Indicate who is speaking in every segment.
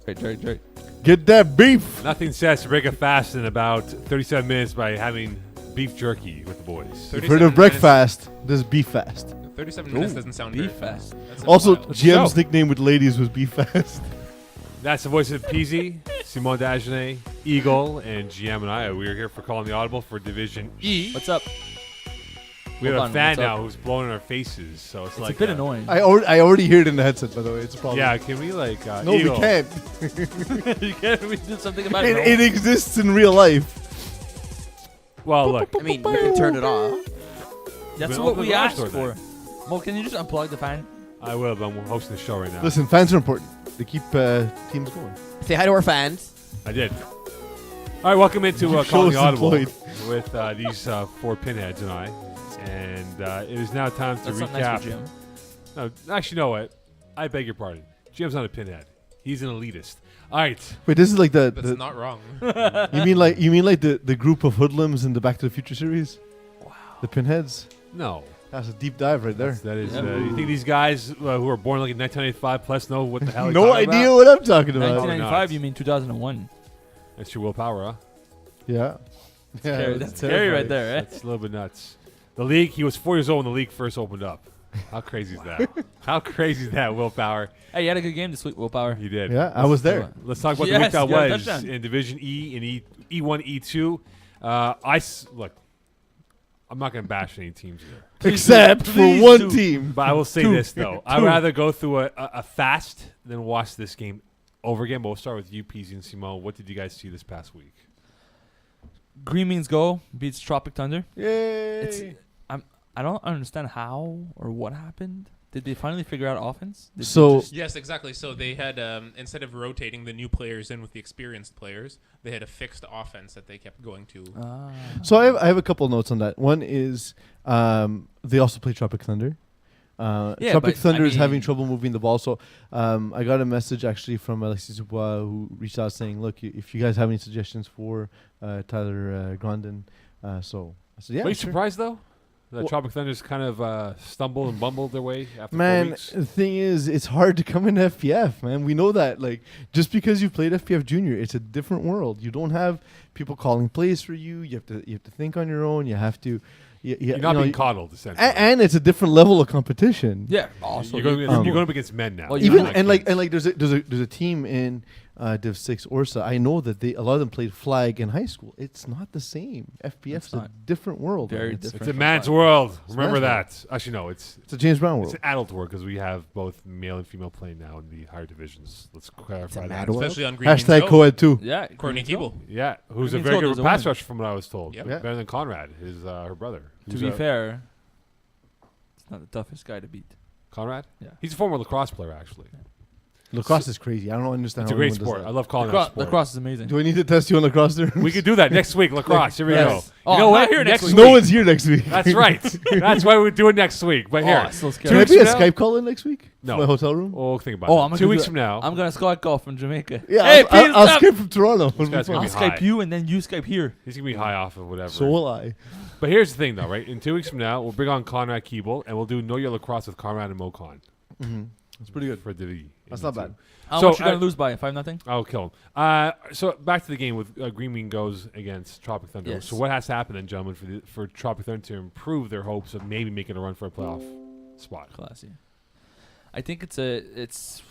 Speaker 1: Right.
Speaker 2: Get that beef.
Speaker 3: Nothing says to break a fast in about 37 minutes by having beef jerky with the boys.
Speaker 2: You've heard of breakfast. This is beef fast.
Speaker 4: 37 minutes doesn't sound
Speaker 1: beef
Speaker 4: very
Speaker 1: fast.
Speaker 4: That's a
Speaker 2: Also,
Speaker 4: while.
Speaker 2: GM's
Speaker 3: show.
Speaker 2: nickname with ladies was beef fast.
Speaker 3: That's the voice of Peeze, Simone Dagenet, Eagle, and GM and I. We are here for calling the Audible for Division E.
Speaker 1: What's up?
Speaker 3: We have
Speaker 1: Hold
Speaker 3: a
Speaker 1: on,
Speaker 3: fan
Speaker 1: what's up?
Speaker 3: now who's blowing in our faces, so it's
Speaker 1: It's
Speaker 3: like
Speaker 1: a bit annoying.
Speaker 2: I already hear it in the headset, by the way. It's a problem.
Speaker 3: Yeah, can we like
Speaker 2: No,
Speaker 3: Eagle?
Speaker 2: we can't.
Speaker 1: You can't really do something about it.
Speaker 2: It exists in real life.
Speaker 3: Well, look,
Speaker 5: I mean, you can turn it off.
Speaker 1: That's
Speaker 3: We'll
Speaker 1: what
Speaker 3: open
Speaker 1: we
Speaker 3: the garage
Speaker 1: asked
Speaker 3: door
Speaker 1: for.
Speaker 3: then.
Speaker 1: Mo, can you just unplug the fan?
Speaker 3: I will, but I'm hosting the show right now.
Speaker 2: Listen, fans are important. They keep teams going.
Speaker 5: Say hi to our fans.
Speaker 3: I did. All right, welcome into
Speaker 2: Your
Speaker 3: calling the
Speaker 2: show's
Speaker 3: Audible
Speaker 2: employed.
Speaker 3: with these four pinheads and I. And it is now time to
Speaker 1: That's not
Speaker 3: recap.
Speaker 1: nice for Jim.
Speaker 3: No, actually, no, what? I beg your pardon. Jim's not a pinhead. He's an elitist. All right.
Speaker 2: Wait, this is like
Speaker 4: That's
Speaker 2: the
Speaker 4: not wrong.
Speaker 2: you mean like the group of hoodlums in the Back to the Future series? Wow. The pinheads.
Speaker 3: No.
Speaker 2: That's a deep dive right there.
Speaker 3: That is.
Speaker 1: Yeah.
Speaker 3: You think these guys who are born like in 1995 plus know what the hell?
Speaker 2: No idea what I'm talking about.
Speaker 1: 1995, you mean 2001?
Speaker 3: That's your willpower, huh?
Speaker 2: Yeah.
Speaker 1: Scary. That's scary right there, eh?
Speaker 3: That's a little bit nuts. The league. He was 4 years old when the league first opened up. How crazy is that? How crazy is that willpower?
Speaker 1: Hey, you had a good game this week, Willpower.
Speaker 3: He did.
Speaker 2: Yeah, I was there.
Speaker 3: Let's talk about
Speaker 1: Yes,
Speaker 3: the week that
Speaker 1: you got a
Speaker 3: was
Speaker 1: touchdown.
Speaker 3: in Division E and E1, E2. Look, I'm not going to bash any teams here,
Speaker 2: Except for
Speaker 1: Please
Speaker 2: one
Speaker 1: do.
Speaker 2: team.
Speaker 3: but I will say this though: I'd rather go through a fast than watch this game over again. But we'll start with you, Peeze and Simone. What did you guys see this past week?
Speaker 1: Green Means Go beats Tropic Thunder.
Speaker 2: Yay.
Speaker 1: I don't understand how or what happened. Did they finally figure out offense? Did they
Speaker 2: So-
Speaker 1: just-
Speaker 4: Yes, exactly. So they had, instead of rotating the new players in with the experienced players, they had a fixed offense that they kept going to.
Speaker 2: So I have a couple notes on that. One is they also play Tropic Thunder.
Speaker 1: Yeah,
Speaker 2: Tropic
Speaker 1: but,
Speaker 2: Thunder
Speaker 1: I
Speaker 2: is having
Speaker 1: mean-
Speaker 2: trouble moving the ball. So I got a message actually from Alexis Dubois who reached out saying, look, if you guys have any suggestions for Tyler Grondin. So I said, yeah,
Speaker 3: Were you
Speaker 2: sure.
Speaker 3: surprised though that
Speaker 2: Well-
Speaker 3: Tropic Thunders kind of stumbled and bumbled their way after 4
Speaker 2: Man,
Speaker 3: weeks?
Speaker 2: the thing is, it's hard to come into FPF, man. We know that. Like, just because you played FPF Junior, it's a different world. You don't have people calling plays for you. You have to think on your own. You have to.
Speaker 3: You're not being coddled, essentially.
Speaker 2: and it's a different level of competition.
Speaker 1: Yeah. Also,
Speaker 3: you're going,
Speaker 2: Um,
Speaker 3: you're going up against men now.
Speaker 1: Well,
Speaker 3: You're
Speaker 2: Even
Speaker 3: not
Speaker 2: and like
Speaker 3: kids.
Speaker 2: there's a team in Div 6 Orsa. I know that a lot of them played flag in high school. It's not the same. FPF
Speaker 1: It's
Speaker 2: is a
Speaker 1: not.
Speaker 2: different world.
Speaker 1: Very
Speaker 2: man. It's
Speaker 1: different.
Speaker 3: It's a man's world. Remember
Speaker 2: man's
Speaker 3: that. Actually, no. It's
Speaker 2: a James Brown
Speaker 3: It's
Speaker 2: world.
Speaker 3: an adult world because we have both male and female playing now in the higher divisions. Let's clarify that.
Speaker 2: mad world.
Speaker 4: Especially on Green Means
Speaker 2: Hashtag
Speaker 4: Go.
Speaker 2: co-ed too.
Speaker 1: Yeah.
Speaker 4: Courtney
Speaker 1: Green Means Go.
Speaker 4: Thibault.
Speaker 3: Yeah, who's a
Speaker 1: Green
Speaker 3: very
Speaker 1: Means Go
Speaker 3: good
Speaker 1: does
Speaker 3: pass
Speaker 1: win.
Speaker 3: rusher from what I was told.
Speaker 4: Yep.
Speaker 2: Yeah.
Speaker 3: Better than Conrad, her brother.
Speaker 1: To
Speaker 3: Who's
Speaker 1: be
Speaker 3: a-
Speaker 1: fair, it's not the toughest guy to beat.
Speaker 3: Conrad?
Speaker 1: Yeah.
Speaker 3: He's a former lacrosse player, actually.
Speaker 2: Lacrosse is crazy. I don't understand.
Speaker 3: It's a
Speaker 2: how
Speaker 3: great
Speaker 2: anyone does
Speaker 3: sport.
Speaker 2: that.
Speaker 3: I love calling
Speaker 1: Lacrosse,
Speaker 3: that sport.
Speaker 1: lacrosse is amazing.
Speaker 2: Do I need to test you on lacrosse there?
Speaker 3: We could do that next week. Lacrosse. Here we
Speaker 1: Yes.
Speaker 3: go.
Speaker 1: Oh,
Speaker 3: You know
Speaker 1: I'm
Speaker 3: what?
Speaker 1: not here next week.
Speaker 2: No one's here next week.
Speaker 3: That's right. That's why we do it next week. But here,
Speaker 1: Oh, so
Speaker 2: Can
Speaker 1: scary.
Speaker 2: I
Speaker 3: 2
Speaker 2: be a
Speaker 3: weeks from now?
Speaker 2: Skype call in next week?
Speaker 3: No.
Speaker 2: To my hotel room.
Speaker 3: Oh, think about
Speaker 1: Oh,
Speaker 3: it.
Speaker 1: I'm gonna
Speaker 3: 2
Speaker 1: do
Speaker 3: weeks
Speaker 1: that.
Speaker 3: from now.
Speaker 1: I'm gonna Skype call from Jamaica.
Speaker 2: Yeah,
Speaker 1: Hey,
Speaker 2: I'll
Speaker 1: Peeze,
Speaker 2: Skype from Toronto.
Speaker 3: This guy's gonna
Speaker 1: I'll
Speaker 3: be
Speaker 1: Skype
Speaker 3: high.
Speaker 1: you and then you Skype here.
Speaker 3: He's gonna be high off of whatever.
Speaker 2: So will I.
Speaker 3: But here's the thing, though, right? In 2 weeks from now, we'll bring on Conrad Keeble, and we'll do Know Your Lacrosse with Conrad and Mocon
Speaker 2: That's pretty good.
Speaker 3: for Divi.
Speaker 2: That's not bad.
Speaker 1: How
Speaker 3: So,
Speaker 1: much you gonna lose by? 5-0?
Speaker 3: I'll kill him. So back to the game with Green Mean goes against Tropic Thunder.
Speaker 1: Yes.
Speaker 3: So what has to happen then, gentlemen, for Tropic Thunder to improve their hopes of maybe making a run for a playoff spot?
Speaker 1: Classy. I think it's.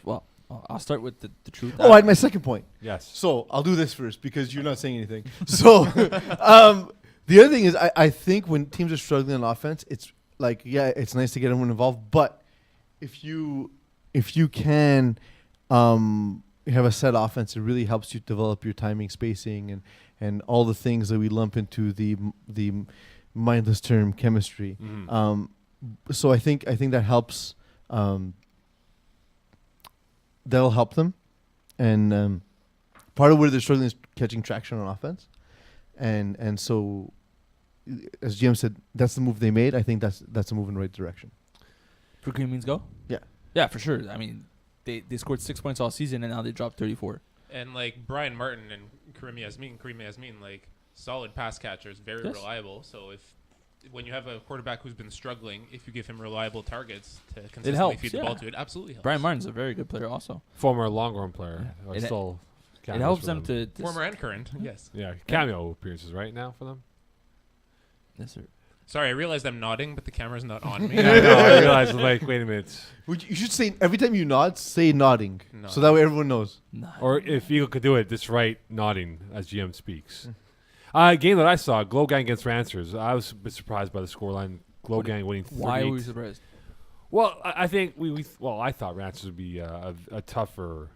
Speaker 1: Well, I'll start with the truth.
Speaker 2: Oh, I had my second point.
Speaker 3: Yes.
Speaker 2: So I'll do this first because you're not saying anything. So the other thing is I think when teams are struggling on offense, it's like, yeah, it's nice to get everyone involved, but if you can have a set offense, it really helps you develop your timing, spacing, and all the things that we lump into the mindless term chemistry.
Speaker 3: Mhm.
Speaker 2: So I think that helps. That'll help them, and part of where they're struggling is catching traction on offense, and so as Jim said, that's the move they made. I think that's a move in the right direction.
Speaker 1: For Green Means Go?
Speaker 2: Yeah.
Speaker 1: Yeah, for sure. I mean, they scored 6 points all season, and now they dropped 34.
Speaker 4: And like Brian Martin and Kareem Yasmin, like solid pass catchers, very
Speaker 1: Yes.
Speaker 4: reliable. So when you have a quarterback who's been struggling, if you give him reliable targets to consistently
Speaker 1: helps,
Speaker 4: feed the ball to, it absolutely helps.
Speaker 1: Brian Martin's a very good player also.
Speaker 3: Former Longhorn player.
Speaker 1: Yeah.
Speaker 3: Or
Speaker 1: It-
Speaker 3: still
Speaker 1: It
Speaker 3: cameos
Speaker 1: helps
Speaker 3: for
Speaker 1: them to
Speaker 4: Former and current, yes.
Speaker 3: Yeah, cameo appearances right now for them.
Speaker 1: Yes, sir.
Speaker 4: Sorry, I realized I'm nodding, but the camera's not on me.
Speaker 3: Yeah, I know. I realized, like, wait a minute.
Speaker 2: You should say every time you nod, say nodding,
Speaker 4: Nod.
Speaker 2: so that way everyone knows.
Speaker 1: Nah.
Speaker 3: Or if Eagle could do it, just right nodding as GM speaks. Game that I saw, Glow Gang against Rancers. I was a bit surprised by the scoreline. Glow Gang winning 38.
Speaker 1: Why were we surprised?
Speaker 3: Well, I think I thought Rancers would be a tougher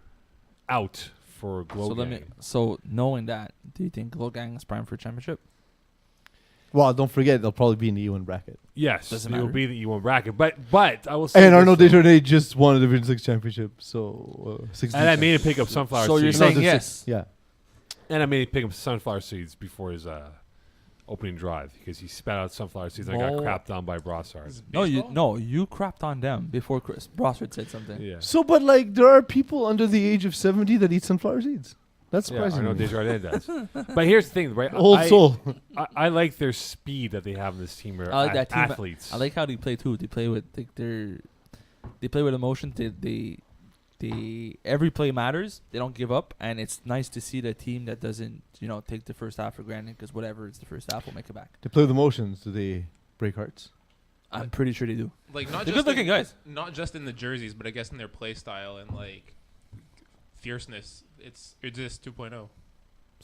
Speaker 3: out for Glow Gang.
Speaker 1: So knowing that, do you think Glow Gang is prime for championship?
Speaker 2: Well, don't forget they'll probably be in the E1 bracket.
Speaker 3: Yes,
Speaker 1: Doesn't
Speaker 3: it will
Speaker 1: matter.
Speaker 3: be the E1 bracket. But I will say
Speaker 2: And Arnold
Speaker 3: this, though.
Speaker 2: Desjardins just won a Division 6 championship, so 60.
Speaker 3: And I made him pick up sunflower
Speaker 1: So you're
Speaker 3: seeds.
Speaker 1: saying
Speaker 2: No,
Speaker 1: yes?
Speaker 2: Yeah.
Speaker 3: And I made him pick up sunflower seeds before his opening drive because he spat out sunflower seeds and I got
Speaker 1: Oh.
Speaker 3: crapped on by Brossard.
Speaker 1: You crapped on them before Chris Brossard said something.
Speaker 3: Yeah.
Speaker 2: So, but like, there are people under the age of 70 that eat sunflower seeds. That's
Speaker 3: Yeah, I
Speaker 2: surprising.
Speaker 3: know
Speaker 2: me.
Speaker 3: Desjardins does. But here's the thing, right?
Speaker 2: Old soul.
Speaker 3: I like their speed that they have in this team.
Speaker 1: I like that team.
Speaker 3: Athletes.
Speaker 1: I like how they play too. They play with they play with emotion. They every play matters. They don't give up, and it's nice to see the team that doesn't take the first half for granted because whatever it's the first half will make it back.
Speaker 2: They play with emotions. Do they break hearts?
Speaker 1: I'm pretty sure they do.
Speaker 4: Like not
Speaker 1: They're
Speaker 4: just
Speaker 1: good-looking guys.
Speaker 4: Not just in the jerseys, but I guess in their play style and like fierceness. It's just 2.0.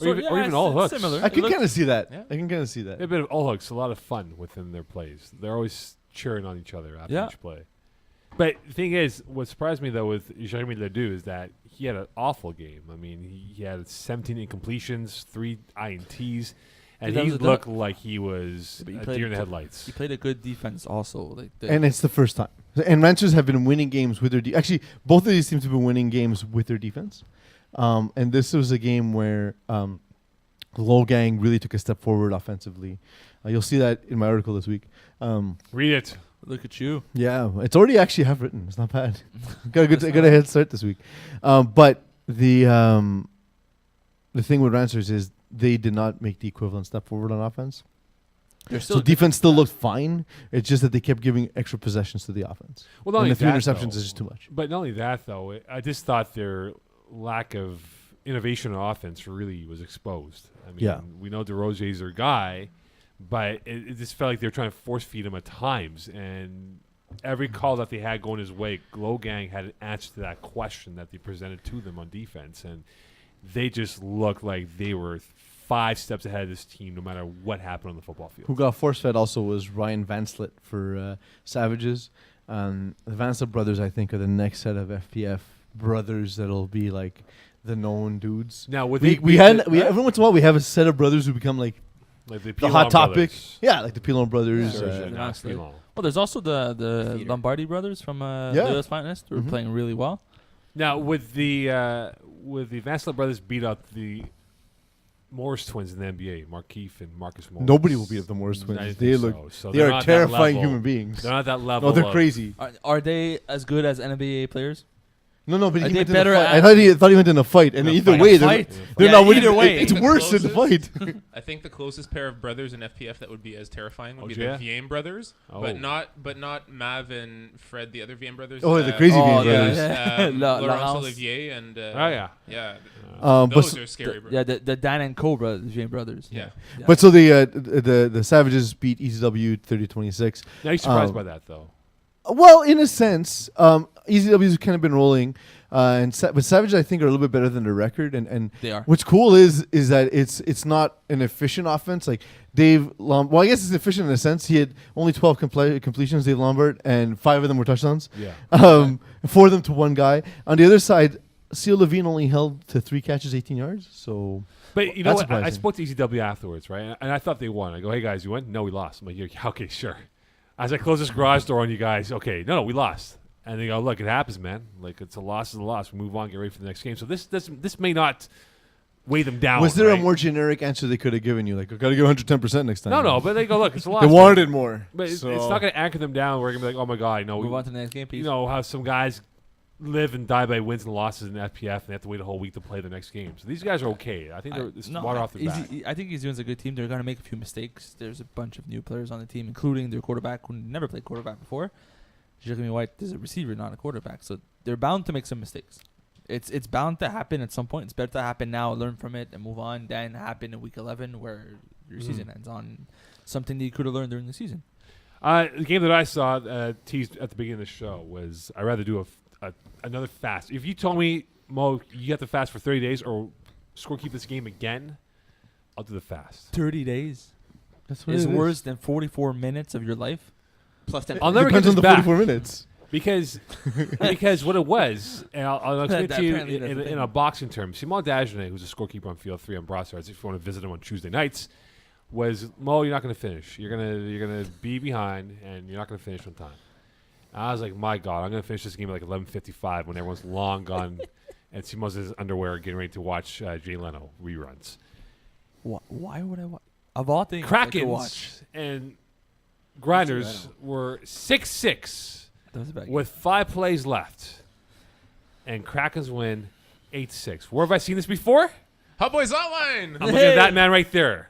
Speaker 3: Or even all hooks.
Speaker 1: Similar.
Speaker 2: I can
Speaker 1: It
Speaker 2: kind of see that.
Speaker 4: Yeah.
Speaker 2: I can kind of see that.
Speaker 3: A bit of all hooks, a lot of fun within their plays. They're always cheering on each other after
Speaker 1: Yeah.
Speaker 3: each play. But the thing is, what surprised me though with Jeremy Ledoux is that he had an awful game. I mean, he had 17 incompletions, 3 INTs, and
Speaker 1: He
Speaker 3: he
Speaker 1: does it
Speaker 3: looked like he was
Speaker 1: But he
Speaker 3: a
Speaker 1: played
Speaker 3: deer in the
Speaker 1: t-
Speaker 3: headlights.
Speaker 1: He played a good defense also. Like
Speaker 2: And it's the first time. And Ranchers have been winning games with their actually, both of these teams have been winning games with their defense. And this was a game where Glow Gang really took a step forward offensively. You'll see that in my article this week.
Speaker 3: Read it.
Speaker 1: look at you.
Speaker 2: Yeah, it's already actually half written. It's not bad. got a head start this week. But the thing with Ranchers is they did not make the equivalent step forward on offense.
Speaker 1: They're
Speaker 2: So defense still looked fine. It's just that they kept giving extra possessions to the offense.
Speaker 3: Well, not
Speaker 2: And
Speaker 3: only
Speaker 2: the 3
Speaker 3: that,
Speaker 2: interceptions
Speaker 3: though,
Speaker 2: is just too much.
Speaker 3: But not only that, though, I just thought their lack of innovation on offense really was exposed. I mean,
Speaker 2: Yeah.
Speaker 3: we know DeRozier's their guy, but it just felt like they were trying to force feed him at times. And every call that they had going his way, Glow Gang had an answer to that question that they presented to them on defense. And they just looked like they were 5 steps ahead of this team no matter what happened on the football field.
Speaker 2: Who got force-fed also was Ryan Vanslet for Savages. The Vanslet brothers, I think, are the next set of FPF brothers that'll be like the known dudes.
Speaker 3: Now, would
Speaker 2: We
Speaker 3: they
Speaker 2: we had every once in a while we have a set of brothers who become like
Speaker 3: like the
Speaker 2: the hot
Speaker 3: Pilon
Speaker 2: topic.
Speaker 3: brothers.
Speaker 2: Yeah, like the Pilon brothers.
Speaker 3: Serge
Speaker 1: Yeah.
Speaker 3: and
Speaker 1: Honestly.
Speaker 3: Pilon.
Speaker 1: Well, there's also the
Speaker 5: Theater.
Speaker 1: Lombardi brothers from
Speaker 2: Yeah.
Speaker 1: the US Finest who are
Speaker 2: Mhm.
Speaker 1: playing really well.
Speaker 3: Now, with the Vanslet brothers beat out the Morris twins in the NBA, Markeith and Marcus Morris.
Speaker 2: Nobody will beat up the Morris
Speaker 3: I
Speaker 2: twins.
Speaker 3: didn't
Speaker 2: They
Speaker 3: think
Speaker 2: look.
Speaker 3: so. So
Speaker 2: They
Speaker 3: they're
Speaker 2: are
Speaker 3: not that
Speaker 2: terrifying
Speaker 3: level.
Speaker 2: human beings.
Speaker 3: They're not that level.
Speaker 2: No, they're
Speaker 3: of-
Speaker 2: crazy.
Speaker 1: Are they as good as NBA players?
Speaker 2: No, but
Speaker 1: Are
Speaker 2: he
Speaker 1: they
Speaker 2: went in
Speaker 1: better
Speaker 2: a fight.
Speaker 1: at-
Speaker 2: I thought he went in a fight, and
Speaker 3: In a
Speaker 2: either
Speaker 3: fight.
Speaker 2: way,
Speaker 1: A
Speaker 2: they're,
Speaker 1: fight?
Speaker 2: they're
Speaker 1: Yeah,
Speaker 2: not winning.
Speaker 1: either way.
Speaker 2: It's worse in the fight.
Speaker 4: I think the closest pair of brothers in FPF that would be as terrifying would be
Speaker 3: yeah?
Speaker 4: the Vienne brothers,
Speaker 3: Oh.
Speaker 4: but not Mav and Fred, the other Vienne brothers.
Speaker 2: Oh, the crazy Vienne brothers.
Speaker 1: La
Speaker 4: Laurence
Speaker 1: House.
Speaker 4: Olivier and
Speaker 3: Oh, yeah.
Speaker 4: yeah,
Speaker 2: But
Speaker 4: those are scary. Bro.
Speaker 1: Yeah, the Dan and Cobra, the Jane brothers.
Speaker 4: Yeah.
Speaker 2: But so the Savages beat ECW 30-26.
Speaker 3: Now, you're surprised
Speaker 2: Um,
Speaker 3: by that, though.
Speaker 2: Well, in a sense, ECW's kind of been rolling, but Savages I think are a little bit better than their record. And
Speaker 1: They are.
Speaker 2: what's cool is that it's not an efficient offense. Like Dave, well, I guess it's efficient in a sense. He had only 12 completions, Dave Lombard, and 5 of them were touchdowns.
Speaker 3: Yeah.
Speaker 2: 4 of them to one guy. On the other side, Seal Levine only held to 3 catches, 18 yards. So
Speaker 3: But you know
Speaker 2: That's
Speaker 3: what? I
Speaker 2: surprising.
Speaker 3: spoke to ECW afterwards, right? And I thought they won. I go, hey, guys, you won? No, we lost. I'm like, yeah, okay, sure. As I close this garage door on you guys, okay, no, we lost. And they go, look, it happens, man. Like, it's a loss is a loss. We move on, get ready for the next game. So this may not weigh them down.
Speaker 2: was there a
Speaker 3: right?
Speaker 2: more generic answer they could have given you? Like, I got to give 110% next time.
Speaker 3: No, but they go, look, it's a loss.
Speaker 2: They
Speaker 3: man.
Speaker 2: wanted it more.
Speaker 3: But it's
Speaker 2: so-
Speaker 3: not going to anchor them down. We're going to be like, oh, my God,
Speaker 1: Move on to the next game, please.
Speaker 3: you know how some guys live and die by wins and losses in FPF, and they have to wait a whole week to play the next game. So these guys are okay. I think it's water off the back.
Speaker 1: I think he's doing a good team. They're going to make a few mistakes. There's a bunch of new players on the team, including their quarterback who never played quarterback before. Jeremy White is a receiver, not a quarterback. So they're bound to make some mistakes. It's bound to happen at some point. It's better to happen now, learn from it, and move on than happen in week 11 where your season ends on something that you could have learned during the season.
Speaker 3: The game that I saw teased at the beginning of the show was I'd rather do another fast. If you told me, Mo, you have to fast for 30 days or scorekeep this game again, I'll do the fast.
Speaker 1: 30 days
Speaker 2: That's what
Speaker 1: is
Speaker 2: it
Speaker 1: worse than 44 minutes of your life.
Speaker 5: Plus 10.
Speaker 3: I'll never get
Speaker 2: Depends
Speaker 3: this
Speaker 2: on the
Speaker 3: back
Speaker 2: 44 minutes.
Speaker 3: because what it was, and I'll explain it to you
Speaker 1: Apparently that's the
Speaker 3: in
Speaker 1: thing.
Speaker 3: a boxing term. Simon Dagenet, who's a scorekeeper on Field 3 on Broadswords, if you want to visit him on Tuesday nights, was, Mo, you're not going to finish. You're gonna be behind, and you're not going to finish on time. And I was like, my God, I'm going to finish this game at like 11:55 when everyone's long gone, and Simon's in his underwear getting ready to watch Jay Leno reruns.
Speaker 1: Why would I watch? Of all things, I could watch.
Speaker 3: Krakens and Grinders were 6-6
Speaker 1: That was a bad game.
Speaker 3: with 5 plays left, and Krakens win 8-6. Where have I seen this before?
Speaker 4: Hot Boys Hotline.
Speaker 3: I'm looking at that man right there.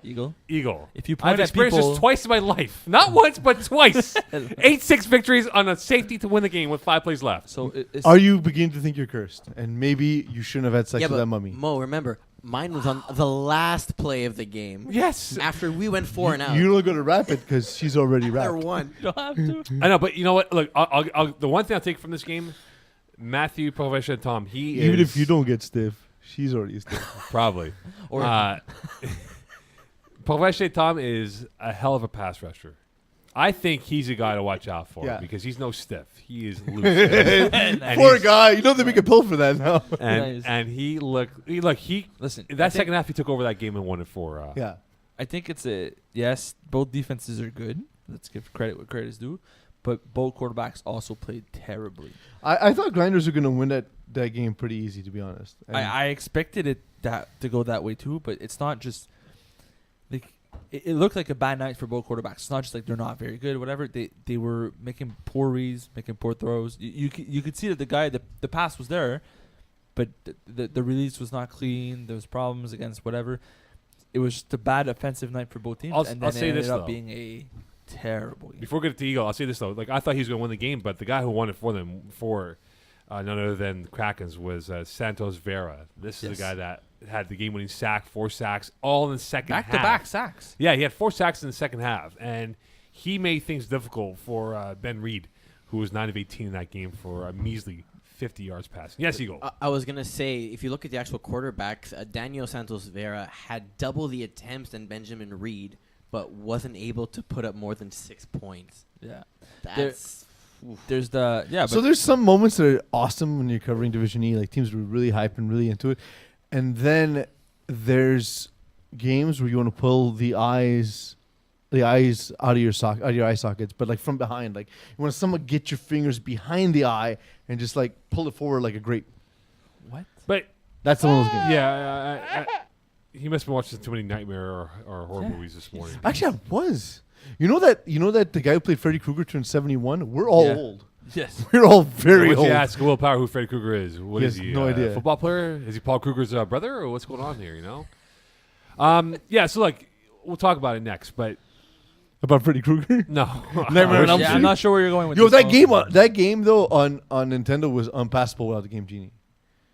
Speaker 1: Eagle.
Speaker 3: Eagle.
Speaker 1: If you
Speaker 3: I've
Speaker 1: point at
Speaker 3: experienced
Speaker 1: people,
Speaker 3: this twice in my life. Not once, but twice. 8-6 victories on a safety to win the game with 5 plays left.
Speaker 1: so it's
Speaker 2: Are you beginning to think you're cursed? And maybe you shouldn't have had sex
Speaker 5: Yeah,
Speaker 2: with
Speaker 5: but
Speaker 2: that mummy.
Speaker 5: Mo, remember, mine was on the last play of the game.
Speaker 3: Yes.
Speaker 5: After we went 4 and out.
Speaker 2: You're not going to wrap it because she's already
Speaker 5: There
Speaker 2: wrapped.
Speaker 5: one.
Speaker 1: you don't have to.
Speaker 3: I know, but you know what? Look, the one thing I'll take from this game, Matthew, Profession, and Tom,
Speaker 2: Even if you don't get stiff, she's already stiff.
Speaker 3: Probably.
Speaker 1: Or
Speaker 3: Profession Tom is a hell of a pass rusher. I think he's a guy to watch out for
Speaker 2: Yeah.
Speaker 3: because he's no stiff. He is loose. And
Speaker 2: Poor
Speaker 3: he's-
Speaker 2: guy. You know they make a pill for that now.
Speaker 3: And,
Speaker 1: Nice.
Speaker 3: and he looked.
Speaker 1: Listen,
Speaker 3: That second half, he took over that game and won it for.
Speaker 2: Yeah.
Speaker 1: I think it's yes. Both defenses are good. Let's give credit what credit is due, but both quarterbacks also played terribly.
Speaker 2: I thought Grinders were going to win that game pretty easy, to be honest. And
Speaker 1: I expected it to go that way too, but it's not just like it looked like a bad night for both quarterbacks. It's not just like they're not very good, whatever. They were making poor reads, making poor throws. You could see that the pass was there, but the release was not clean. There was problems against whatever. It was just a bad offensive night for both teams, and then
Speaker 3: I'll say
Speaker 1: it ended
Speaker 3: this,
Speaker 1: up
Speaker 3: though.
Speaker 1: being a terrible game.
Speaker 3: Before we get to Eagle, I'll say this though. Like I thought he was going to win the game, but the guy who won it for them none other than the Krakens was Santos Vera. This is
Speaker 1: Yes.
Speaker 3: the guy that had the game-winning sack, 4 sacks, all in the second half.
Speaker 1: Back-to-back sacks.
Speaker 3: Yeah, he had 4 sacks in the second half, and he made things difficult for Ben Reed, who was 9 of 18 in that game for a measly 50 yards passing. Yes, Eagle.
Speaker 5: I was going to say, if you look at the actual quarterbacks, Daniel Santos Vera had double the attempts than Benjamin Reed, but wasn't able to put up more than 6 points.
Speaker 1: Yeah.
Speaker 5: That's...
Speaker 1: There's the
Speaker 2: so there's some moments that are awesome when you're covering Division E. Like teams are really hyped and really into it. And then there's games where you want to pull the eyes out of your eye sockets, but like from behind. Like you want to somehow get your fingers behind the eye and just like pull it forward like a grape.
Speaker 1: what?
Speaker 3: But
Speaker 2: That's one of those games.
Speaker 3: yeah, he must have been watching too many nightmare or horror movies this morning.
Speaker 2: Actually, I was. You know that the guy who played Freddy Krueger turned 71. We're all
Speaker 1: Yeah.
Speaker 2: old.
Speaker 1: Yes.
Speaker 2: We're all very
Speaker 3: Once
Speaker 2: old.
Speaker 3: you ask Will Power who Freddy Krueger is, what
Speaker 2: He
Speaker 3: is
Speaker 2: has
Speaker 3: he?
Speaker 2: no idea.
Speaker 3: Football player? Is he Paul Kruger's brother, or what's going on here? You know? Yeah. So like, we'll talk about it next, but
Speaker 2: About Freddy Krueger.
Speaker 3: no.
Speaker 2: Nightmare on Elm
Speaker 1: Yeah,
Speaker 2: Street?
Speaker 1: I'm not sure where you're going with
Speaker 2: Yo,
Speaker 1: this.
Speaker 2: that game though on Nintendo was unpassable without the game Genie.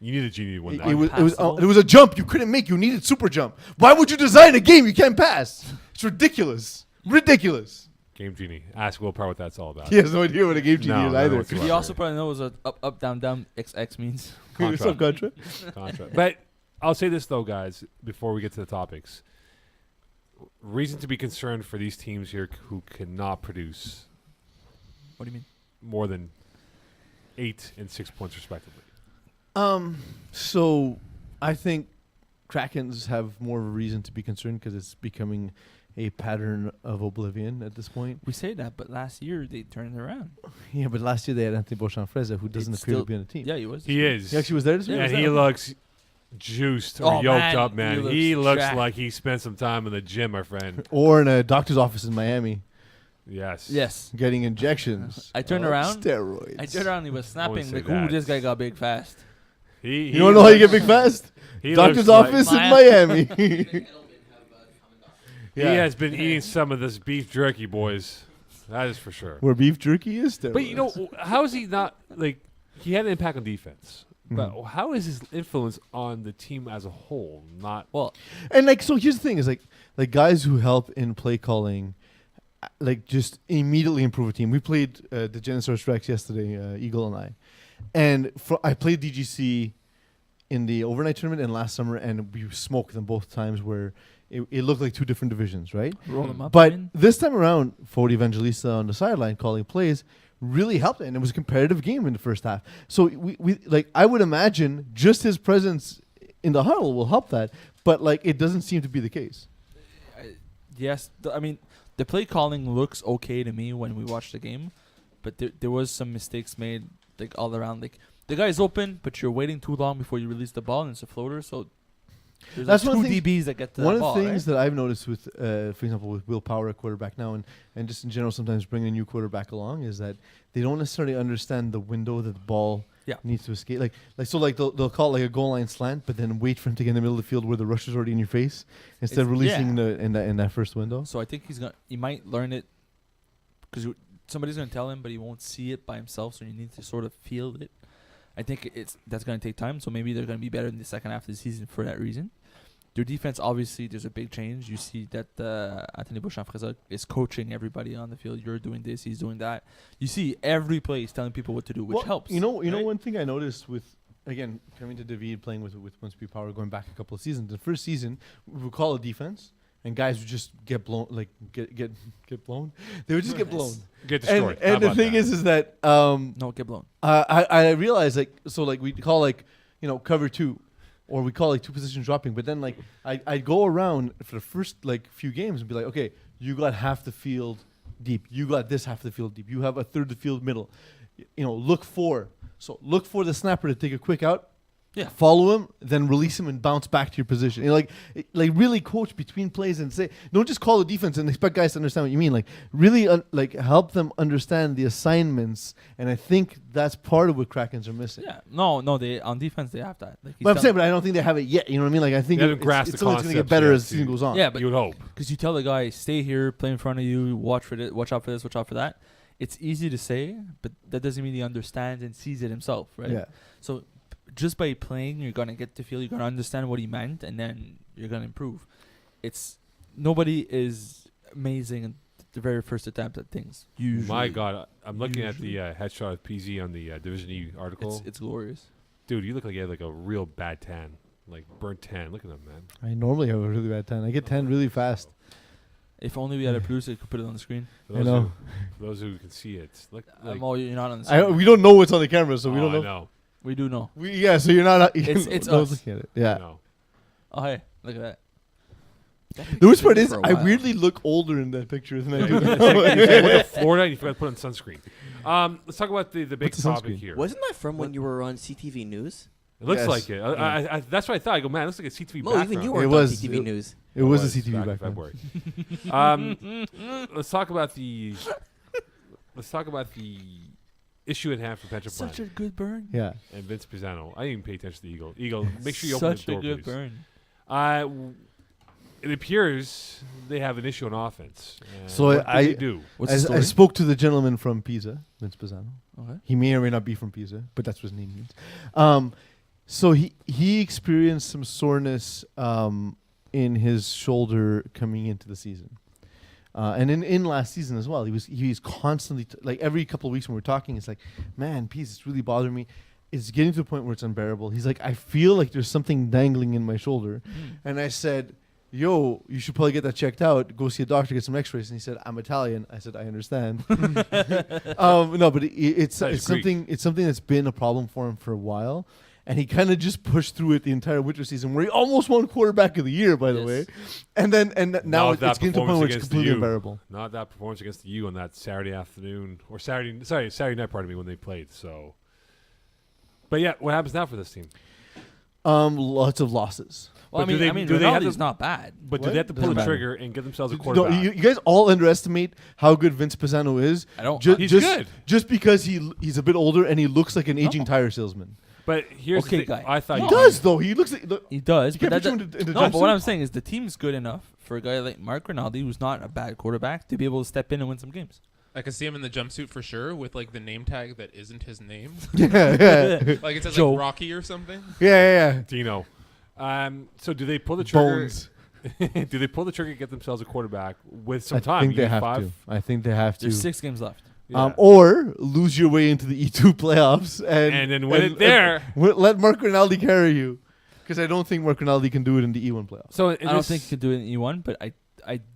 Speaker 3: You need a genie to win that.
Speaker 2: It was
Speaker 1: Unpassable?
Speaker 2: it was a jump you couldn't make. You needed super jump. Why would you design a game you can't pass? It's ridiculous. Ridiculous.
Speaker 3: Game genie. Ask Will Power what that's all about.
Speaker 2: He has no idea what a game Genie
Speaker 3: No,
Speaker 2: is
Speaker 3: no,
Speaker 2: either.
Speaker 3: whatsoever.
Speaker 1: He also probably knows what up, down, down, XX means.
Speaker 2: What's up, Contra?
Speaker 3: Contract. But I'll say this though, guys, before we get to the topics. Reason to be concerned for these teams here who cannot produce
Speaker 1: What do you mean?
Speaker 3: more than 8 and 6 points respectively.
Speaker 2: So I think Krakens have more of a reason to be concerned because it's becoming a pattern of oblivion at this point.
Speaker 1: We say that, but last year they turned it around.
Speaker 2: Yeah, but last year they had Anthony Beauchamp-Freza, who doesn't
Speaker 1: It's
Speaker 2: appear to
Speaker 1: still-
Speaker 2: be on the team.
Speaker 1: Yeah, he was.
Speaker 3: He is.
Speaker 2: He actually was there this week?
Speaker 3: and
Speaker 1: was
Speaker 3: he
Speaker 1: that-
Speaker 3: looks juiced or
Speaker 1: Oh,
Speaker 3: yoked
Speaker 1: man,
Speaker 3: up, man.
Speaker 1: he
Speaker 3: He
Speaker 1: looks
Speaker 3: looks
Speaker 1: jacked.
Speaker 3: like he spent some time in the gym, my friend.
Speaker 2: Or in a doctor's office in Miami.
Speaker 3: Yes.
Speaker 1: Yes.
Speaker 2: getting injections.
Speaker 1: I turned
Speaker 2: of
Speaker 1: around.
Speaker 2: Steroids.
Speaker 1: I turned around and he was snapping
Speaker 3: say
Speaker 1: like,
Speaker 3: that.
Speaker 1: ooh, this guy got big fast.
Speaker 3: He
Speaker 2: You want to know how you get big fast?
Speaker 3: he
Speaker 2: Doctor's
Speaker 3: looks like-
Speaker 2: office in
Speaker 1: Miami.
Speaker 2: Miami.
Speaker 3: He has been eating some of this beef jerky, boys. That is for sure.
Speaker 2: Where beef jerky is steroids.
Speaker 3: But you know, how is he not like? He had an impact on defense, but how is his influence on the team as a whole not?
Speaker 1: Well,
Speaker 2: And like, so here's the thing: is like guys who help in play calling, like just immediately improve a team. We played the Genosaurus Rex yesterday, Eagle and and I played DGC in the overnight tournament and last summer, and we smoked them both times where it looked like two different divisions, right?
Speaker 1: roll him up.
Speaker 2: But
Speaker 1: I mean.
Speaker 2: this time around, Fode Evangelista on the sideline calling plays really helped it, and it was a competitive game in the first half. So we like, I would imagine just his presence in the huddle will help that, but like it doesn't seem to be the case.
Speaker 1: Yes, I mean the play calling looks okay to me when we watch the game, but there was some mistakes made like all around. Like the guy's open, but you're waiting too long before you release the ball, and it's a floater. So there's
Speaker 2: That's
Speaker 1: like
Speaker 2: one
Speaker 1: two
Speaker 2: thing-
Speaker 1: DBs that get to
Speaker 2: One
Speaker 1: that
Speaker 2: of
Speaker 1: ball.
Speaker 2: the things
Speaker 1: right?
Speaker 2: that I've noticed with, for example, with Will Power, a quarterback now, and just in general, sometimes bringing a new quarterback along, is that they don't necessarily understand the window that the ball
Speaker 1: Yeah.
Speaker 2: needs to escape. Like they'll call it like a goal line slant, but then wait for him to get in the middle of the field where the rusher's already in your face instead of
Speaker 1: It's-
Speaker 2: releasing
Speaker 1: yeah.
Speaker 2: in that first window.
Speaker 1: So I think he might learn it because somebody's gonna tell him, but he won't see it by himself. So you need to sort of feel it. I think that's gonna take time. So maybe they're gonna be better in the second half of the season for that reason. Their defense, obviously, there's a big change. You see that Anthony Beauchamp-Freza is coaching everybody on the field. You're doing this, he's doing that. You see every play he's telling people what to do, which
Speaker 2: Well,
Speaker 1: helps.
Speaker 2: You know,
Speaker 1: right?
Speaker 2: one thing I noticed with, again, coming to David, playing with One Speed Power, going back a couple of seasons. The first season, we would call it defense, and guys would just get blown, like get blown. They would just get blown.
Speaker 3: Get destroyed. How
Speaker 2: And the
Speaker 3: about
Speaker 2: thing
Speaker 3: that?
Speaker 2: is that
Speaker 1: No, get blown.
Speaker 2: I realized we call cover two, or we call like two position dropping. But then I'd go around for the first few games and be like, okay, you got half the field deep, you got this half the field deep, you have a third of the field middle. Look for the snapper to take a quick out.
Speaker 1: Yeah.
Speaker 2: Follow him, then release him and bounce back to your position. Really coach between plays and say, don't just call the defense and expect guys to understand what you mean. Really help them understand the assignments. And I think that's part of what Krakens are missing.
Speaker 1: Yeah. No, they on defense they have that. Like he's
Speaker 2: But I'm
Speaker 1: telling-
Speaker 2: saying, but I don't think they have it yet. You know what I mean? I think
Speaker 3: They haven't grasped
Speaker 2: it's
Speaker 3: the
Speaker 2: something that's going to get
Speaker 3: concepts
Speaker 2: better
Speaker 3: yet,
Speaker 2: as the season
Speaker 3: too.
Speaker 2: goes on.
Speaker 1: Yeah, but
Speaker 3: you would hope.
Speaker 1: because you tell the guy, stay here, play in front of you, watch for this, watch out for this, watch out for that. It's easy to say, but that doesn't mean he understands and sees it himself, right?
Speaker 2: Yeah.
Speaker 1: So just by playing, you're gonna get to feel, you're gonna understand what he meant, and then you're gonna improve. Nobody is amazing at the very first attempt at things. Usually,
Speaker 3: My God, I'm looking at the headshot of Peeze on the Division E article.
Speaker 1: it's glorious.
Speaker 3: Dude, you look like you had a real bad tan, like burnt tan. Look at them, man.
Speaker 2: I normally have a really bad tan. I get tan really fast.
Speaker 1: If only we had a producer who could put it on the screen.
Speaker 3: For
Speaker 2: I
Speaker 3: those
Speaker 2: know.
Speaker 3: For those who can see it, look.
Speaker 1: You're not on the screen.
Speaker 2: We don't know what's on the camera, so we don't
Speaker 3: I
Speaker 2: know.
Speaker 3: know.
Speaker 1: We do know.
Speaker 2: So you're not.
Speaker 1: It's
Speaker 2: no one's
Speaker 1: us.
Speaker 2: looking at it.
Speaker 3: I
Speaker 2: Yeah.
Speaker 3: know.
Speaker 1: Oh hey, look at that.
Speaker 2: The worst part is,
Speaker 5: For a
Speaker 2: I
Speaker 5: while.
Speaker 2: weirdly look older in that picture than I do.
Speaker 3: You went to Florida and you forgot to put on sunscreen. Let's talk about the big
Speaker 2: What's the
Speaker 3: topic
Speaker 2: sunscreen?
Speaker 3: here.
Speaker 5: Wasn't that from when you were on CTV News?
Speaker 3: It looks
Speaker 2: Yes.
Speaker 3: like it. That's what I thought. I go, man, it looks like a CTV
Speaker 5: No,
Speaker 3: background.
Speaker 5: even you
Speaker 2: It
Speaker 5: weren't on
Speaker 2: was-
Speaker 5: CTV News.
Speaker 2: It was a CTV
Speaker 3: back in
Speaker 2: back then.
Speaker 3: February. Let's talk about the issue at hand for Petra
Speaker 1: Such a
Speaker 3: Plant
Speaker 1: good burn.
Speaker 2: Yeah.
Speaker 3: and Vince Pisano. I didn't even pay attention to the Eagle. Eagle, make sure you open
Speaker 1: Such
Speaker 3: the door,
Speaker 1: a good
Speaker 3: please.
Speaker 1: burn.
Speaker 3: It appears they have an issue on offense.
Speaker 2: So
Speaker 3: what
Speaker 2: I-
Speaker 3: they do?
Speaker 1: What's the
Speaker 2: I
Speaker 1: story?
Speaker 2: spoke to the gentleman from Pisa, Vince Pisano.
Speaker 1: Okay.
Speaker 2: He may or may not be from Pisa, but that's what his name means. So he experienced some soreness in his shoulder coming into the season, and in last season as well. He was constantly every couple of weeks when we're talking, it's like, man, Peeze, it's really bothering me. It's getting to the point where it's unbearable. He's like, I feel like there's something dangling in my shoulder, and I said, yo, you should probably get that checked out. Go see a doctor, get some x-rays. And he said, I'm Italian. I said, I understand. No, but it's
Speaker 3: That is
Speaker 2: something that's been a problem for him for a while. And he kind of just pushed through it the entire winter season, where he almost won quarterback of the year, by the
Speaker 1: Yes.
Speaker 2: way. And then now
Speaker 3: Not that
Speaker 2: it's getting to a point
Speaker 3: performance
Speaker 2: where it's
Speaker 3: against
Speaker 2: completely
Speaker 3: you.
Speaker 2: unbearable.
Speaker 3: Not that performance against you on that Saturday afternoon or Saturday night, pardon me, when they played. So, but yeah, what happens now for this team?
Speaker 2: Lots of losses.
Speaker 1: Well,
Speaker 3: But do they have
Speaker 1: Ronaldo's
Speaker 3: to-
Speaker 1: not bad.
Speaker 3: But do
Speaker 2: What?
Speaker 3: they have to pull
Speaker 1: Doesn't
Speaker 3: the
Speaker 1: matter.
Speaker 3: trigger and get themselves a
Speaker 2: No,
Speaker 3: quarterback?
Speaker 2: you guys all underestimate how good Vince Pisano is.
Speaker 1: I don't.
Speaker 3: He's good.
Speaker 2: Just because he's a bit older and he looks like an aging
Speaker 1: No.
Speaker 2: tire salesman.
Speaker 3: But here's
Speaker 1: Okay,
Speaker 3: the thing.
Speaker 1: guy.
Speaker 3: I thought
Speaker 2: He
Speaker 1: No.
Speaker 2: does though. He looks like. Look,
Speaker 1: He does,
Speaker 2: You
Speaker 1: but
Speaker 2: can't
Speaker 1: that,
Speaker 2: put you in the
Speaker 1: no. But what
Speaker 2: jumpsuit.
Speaker 1: I'm saying is the team's good enough for a guy like Mark Rinaldi, who's not a bad quarterback, to be able to step in and win some games.
Speaker 4: I could see him in the jumpsuit for sure, with like the name tag that isn't his name,
Speaker 2: yeah.
Speaker 4: like it says
Speaker 1: Joe.
Speaker 4: like Rocky or something.
Speaker 2: Yeah.
Speaker 3: Dino. So do they pull the trigger?
Speaker 2: Bones.
Speaker 3: Do they pull the trigger and get themselves a quarterback with some
Speaker 2: I
Speaker 3: time?
Speaker 2: think they
Speaker 3: Year
Speaker 2: have
Speaker 3: 5?
Speaker 2: to. I think they have to.
Speaker 1: There's 6 games left.
Speaker 3: Yeah.
Speaker 2: Or lose your way into the E2 playoffs
Speaker 3: And then win it there.
Speaker 2: let Mark Rinaldi carry you, because I don't think Mark Rinaldi can do it in the E1 playoffs.
Speaker 3: So
Speaker 1: I don't think he could do it in E1, but I